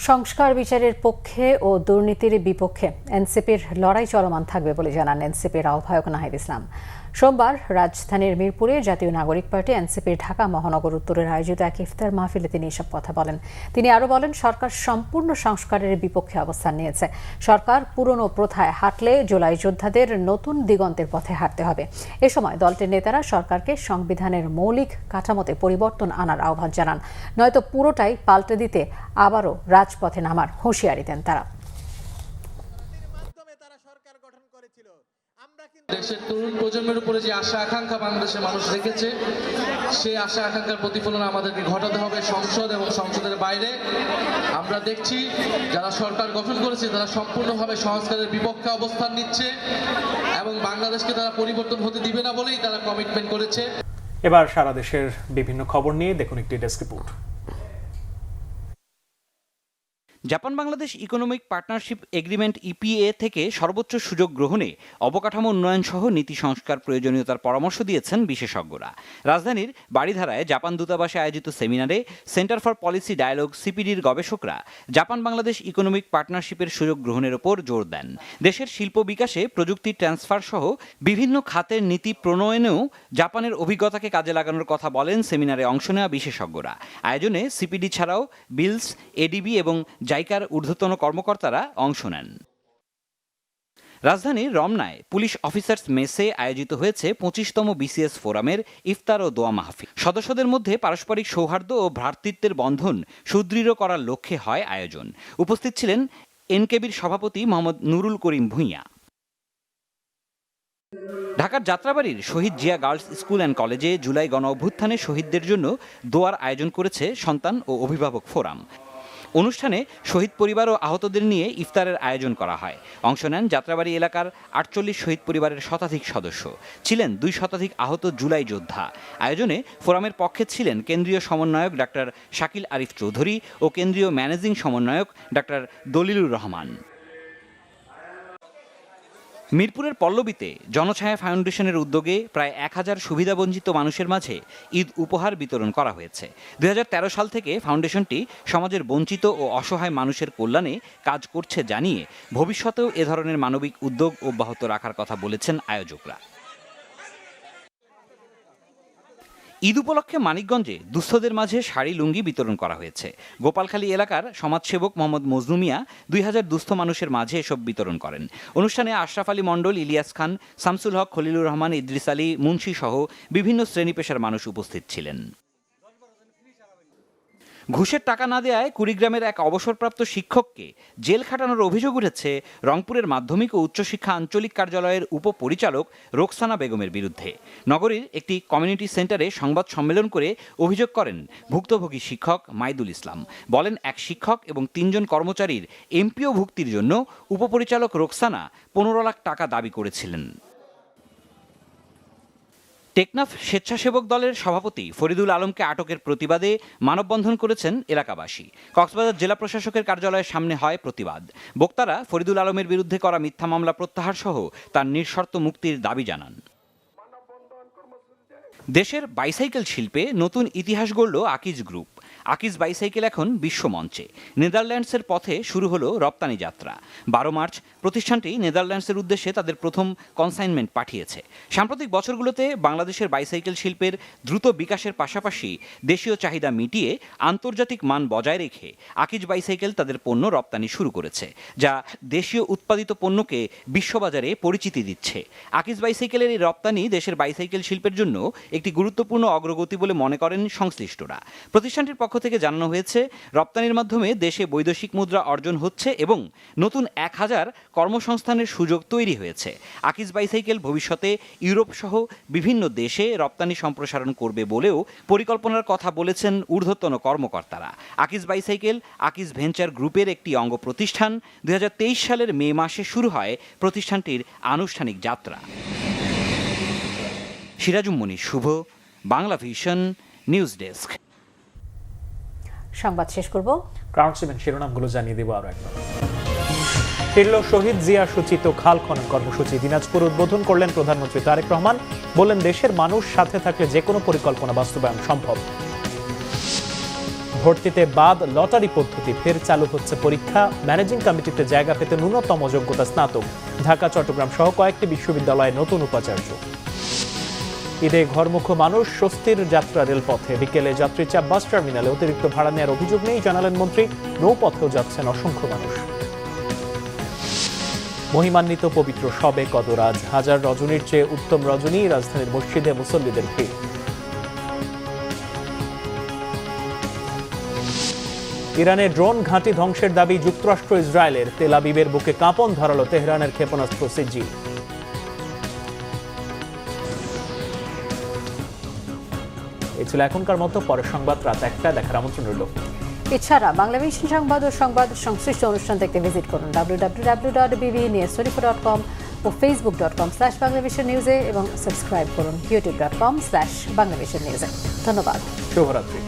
সংস্কার বিচারের পক্ষে ও দুর্নীতির বিপক্ষে এনসিপির লড়াই চলমান থাকবে বলে জানান এনসিপির আহ্বায়ক নাহিদ ইসলাম। সোমবার রাজধানীর মিরপুরে জাতীয় নাগরিক পার্টি এনসিপির ঢাকা মহানগর উত্তরের আয়োজিত এক ইফতার মাহফিলে তিনি এসব কথা বলেন। তিনি আরও বলেন, সরকার সম্পূর্ণ সংস্কারের বিপক্ষে অবস্থান নিয়েছে। সরকার পুরনো প্রথায় হাঁটলে জুলাই যোদ্ধাদের নতুন দিগন্তের পথে হাঁটতে হবে। এ সময় দলটির নেতারা সরকারকে সংবিধানের মৌলিক কাঠামোতে পরিবর্তন আনার আহ্বান জানান, নয়তো পুরোটাই পাল্টে দিতে আবারও রাজপথে নামার হুঁশিয়ারি দেন তারা।
দেশের তরুণ প্রজন্মের উপরে যে আশা আকাঙ্ক্ষা বাংলাদেশের মানুষ রেখেছে, সেই আশা আকাঙ্ক্ষার প্রতিফলন আমাদেরকে ঘটাতে হবে সংসদ এবং সংসদের বাইরে। আমরা দেখছি যারা সরকার গঠন করেছে তারা সম্পূর্ণভাবে সংস্কারের বিপক্ষে অবস্থান নিচ্ছে এবং বাংলাদেশকে তারা পরিবর্তন হতে দিবে না বলেই তারা কমিটমেন্ট করেছে।
এবার সারা দেশের বিভিন্ন খবর নিয়ে দেখুন একটি desk report.
Japan Bangladesh economic partnership agreement EPA থেকে সর্বোচ্চ সুযোগ গ্রহণে অবকাঠামো উন্নয়ন সহ নীতি সংস্কার প্রয়োজনীয়তার পরামর্শ দিয়েছেন বিশেষজ্ঞরা। রাজধানীর বাড়িধারায় জাপান দূতাবাসে আয়োজিত সেমিনারে সেন্টার ফর পলিসি ডায়ালগ সিপিডির গবেষকরা জাপান বাংলাদেশ ইকোনমিক পার্টনারশিপের সুযোগ গ্রহণের ওপর জোর দেন। দেশের শিল্প বিকাশে প্রযুক্তি ট্রান্সফার সহ বিভিন্ন খাতের নীতি প্রণয়নেও জাপানের অভিজ্ঞতাকে কাজে লাগানোর কথা বলেন সেমিনারে অংশ নেওয়া বিশেষজ্ঞরা। আয়োজনে সিপিডি ছাড়াও বিলস, এডিবি এবং জাইকার ঊর্ধ্বতন কর্মকর্তারা অংশ নেন। রাজধানীর রমনায় পুলিশ অফিসার্স মেসে আয়োজিত হয়েছে 25তম বিসিএস ফোরামের ইফতার ও দোয়া মাহফিল। সদস্যদের মধ্যে পারস্পরিক সৌহার্দ্য ও ভ্রাতৃত্বের বন্ধন সুদৃঢ় করার লক্ষ্যে হয় আয়োজন। উপস্থিত ছিলেন এনকেবির সভাপতি মোহাম্মদ নুরুল করিম ভূঁইয়া। ঢাকার যাত্রাবাড়ির শহীদ জিয়া গার্লস স্কুল অ্যান্ড কলেজে জুলাই গণ অভ্যুত্থানে শহীদদের জন্য দোয়ার আয়োজন করেছে সন্তান ও অভিভাবক ফোরাম। অনুষ্ঠানে শহীদ পরিবার ও আহতদের নিয়ে ইফতারের আয়োজন করা হয়। অংশ নেন যাত্রাবাড়ি এলাকার 48 শহীদ পরিবারের শতাধিক সদস্য, ছিলেন 2 শতাধিক আহত জুলাই যোদ্ধা। আয়োজনে ফোরামের পক্ষে ছিলেন কেন্দ্রীয় সমন্বয়ক ডাক্তার শাকিল আরিফ চৌধুরী ও কেন্দ্রীয় ম্যানেজিং সমন্বয়ক ডাক্তার দলিলুর রহমান। মিরপুরের পল্লবীতে জনছায়া ফাউন্ডেশনের উদ্যোগে প্রায় 1000 সুবিধাবঞ্চিত মানুষের মাঝে ঈদ উপহার বিতরণ করা হয়েছে। 2013 সাল থেকে ফাউন্ডেশনটি সমাজের বঞ্চিত ও অসহায় মানুষের কল্যাণে কাজ করছে জানিয়ে ভবিষ্যতেও এ ধরনের মানবিক উদ্যোগ অব্যাহত রাখার কথা বলেছেন আয়োজকরা। ঈদ উপলক্ষে মানিকগঞ্জে দুস্থদের মাঝে শাড়ি লুঙ্গি বিতরণ করা হয়েছে। গোপালখালী এলাকার সমাজসেবক মোহাম্মদ মজনু মিয়া 2000 দুস্থ মানুষের মাঝে এসব বিতরণ করেন। অনুষ্ঠানে আশরাফ আলী মণ্ডল, ইলিয়াস খান, শামসুল হক, খলিলুর রহমান, ইদ্রিস আলী, মুন্সি সহ বিভিন্ন শ্রেণী পেশার মানুষ উপস্থিত ছিলেন। ঘুষের টাকা না দেয়ায় কুড়িগ্রামের এক অবসরপ্রাপ্ত শিক্ষককে জেল খাটানোর অভিযোগ উঠেছে রংপুরের মাধ্যমিক ও উচ্চশিক্ষা আঞ্চলিক কার্যালয়ের উপপরিচালক রোকসানা বেগমের বিরুদ্ধে। নগরীর একটি কমিউনিটি সেন্টারে সংবাদ সম্মেলন করে অভিযোগ করেন ভুক্তভোগী শিক্ষক মাইদুল ইসলাম। বলেন, এক শিক্ষক এবং 3 জন কর্মচারীর এমপিও ভুক্তির জন্য উপপরিচালক রোকসানা 15 লাখ টাকা দাবি করেছিলেন। টেকনাফ স্বেচ্ছাসেবক দলের সভাপতি ফরিদুল আলমকে আটকের প্রতিবাদে মানববন্ধন করেছেন এলাকাবাসী। কক্সবাজার জেলা প্রশাসকের কার্যালয়ের সামনে হয় প্রতিবাদ। বক্তারা ফরিদুল আলমের বিরুদ্ধে করা মিথ্যা মামলা প্রত্যাহার সহ তার নিঃশর্ত মুক্তির দাবি জানান। দেশের বাইসাইকেল শিল্পে নতুন ইতিহাস গড়ল আকিজ গ্রুপ। আকিজ বাইসাইকেল এখন বিশ্বমঞ্চে। নেদারল্যান্ডসের পথে শুরু হলো রপ্তানি যাত্রা। 12 মার্চ প্রতিষ্ঠানটি নেদারল্যান্ডসের উদ্দেশ্যে তাদের প্রথম কনসাইনমেন্ট পাঠিয়েছে। সাম্প্রতিক বছরগুলোতে বাংলাদেশের বাইসাইকেল শিল্পের দ্রুত বিকাশের পাশাপাশি দেশীয় চাহিদা মিটিয়ে আন্তর্জাতিক মান বজায় রেখে আকিজ বাইসাইকেল তাদের পণ্য রপ্তানি শুরু করেছে, যা দেশীয় উৎপাদিত পণ্যকে বিশ্ববাজারে পরিচিতি দিচ্ছে। আকিজ বাইসাইকেলের এই রপ্তানি দেশের বাইসাইকেল শিল্পের জন্য একটি গুরুত্বপূর্ণ অগ্রগতি বলে মনে করেন সংশ্লিষ্টরা। প্রতিষ্ঠানটির পক্ষ থেকে জানানো হয়েছে, রপ্তানির মাধ্যমে দেশে বৈদেশিক মুদ্রা অর্জন হচ্ছে এবং নতুন 1000 কর্মসংস্থানের সুযোগ তৈরি হয়েছে। আকিজ বাইসাইকেল ভবিষ্যতে ইউরোপ সহ বিভিন্ন দেশে রপ্তানি সম্প্রসারণ করবে বলেও পরিকল্পনার কথা বলেছেন ঊর্ধ্বতন কর্মকর্তারা। আকিজ বাইসাইকেল আকিজ ভেঞ্চার গ্রুপের একটি অঙ্গ প্রতিষ্ঠান। 2023 সালের মে মাসে শুরু হয় প্রতিষ্ঠানটির আনুষ্ঠানিক যাত্রা। সিরাজুম শুভ, বাংলা ভিশন, নিউজ ডেস্ক।
সংবাদ শেষ করব।
ক্রাউন 7 শিরোনামগুলো জানিয়ে দেব আরো একবার। ফিরল শহীদ জিয়া সূচিত খাল খনন কর্মসূচি। দিনাজপুর উদ্বোধন করলেন প্রধানমন্ত্রী তারেক রহমান। বললেন, দেশের মানুষ সাথে থাকলে যে কোনো পরিকল্পনা বাস্তবায়ন সম্ভব। ভর্তিতে বাদ লটারি পদ্ধতি ফের চালু হচ্ছে পরীক্ষা। ম্যানেজিং কমিটিতে জায়গা পেতে ন্যূনতম যোগ্যতা স্নাতক। ঢাকা, চট্টগ্রাম সহ কয়েকটি বিশ্ববিদ্যালয়ে নতুন উপাচার্য। ঈদে ঘরমুখো মানুষ, স্বস্তির যাত্রা রেলপথে। বিকেলে যাত্রী চাপ বাস টার্মিনালে অতিরিক্ত ভাড়া নেওয়ার অভিযোগ নেই, জানালেন মন্ত্রী। নৌপথেও যাচ্ছেন অসংখ্য মানুষ। মহিমান্বিত পবিত্র শবে কদর আজ। হাজার রজনীর চেয়ে উত্তম রজনী, রাজধানীর মসজিদে মুসল্লিদের ভিড়। ইরানে ড্রোন ঘাঁটি ধ্বংসের দাবি যুক্তরাষ্ট্র ইসরায়েলের। তেল আবিবের বুকে কাঁপন ধরালো তেহরানের ক্ষেপণাস্ত্র সিজিল। এই ছিল এখনকার মতো। পরের সংবাদ রাত 1টায় দেখার আমন্ত্রণ রইল।
এছাড়া বাংলাদেশি সংবাদ ও সংবাদ সংশ্লিষ্ট অনুষ্ঠান দেখতে ভিজিট করুন www.bbnews24.com ও facebook.com/banglavishnewse এবং সাবস্ক্রাইব করুন youtube.com/banglavishnewse। ধন্যবাদ।
শুভরাত্রি।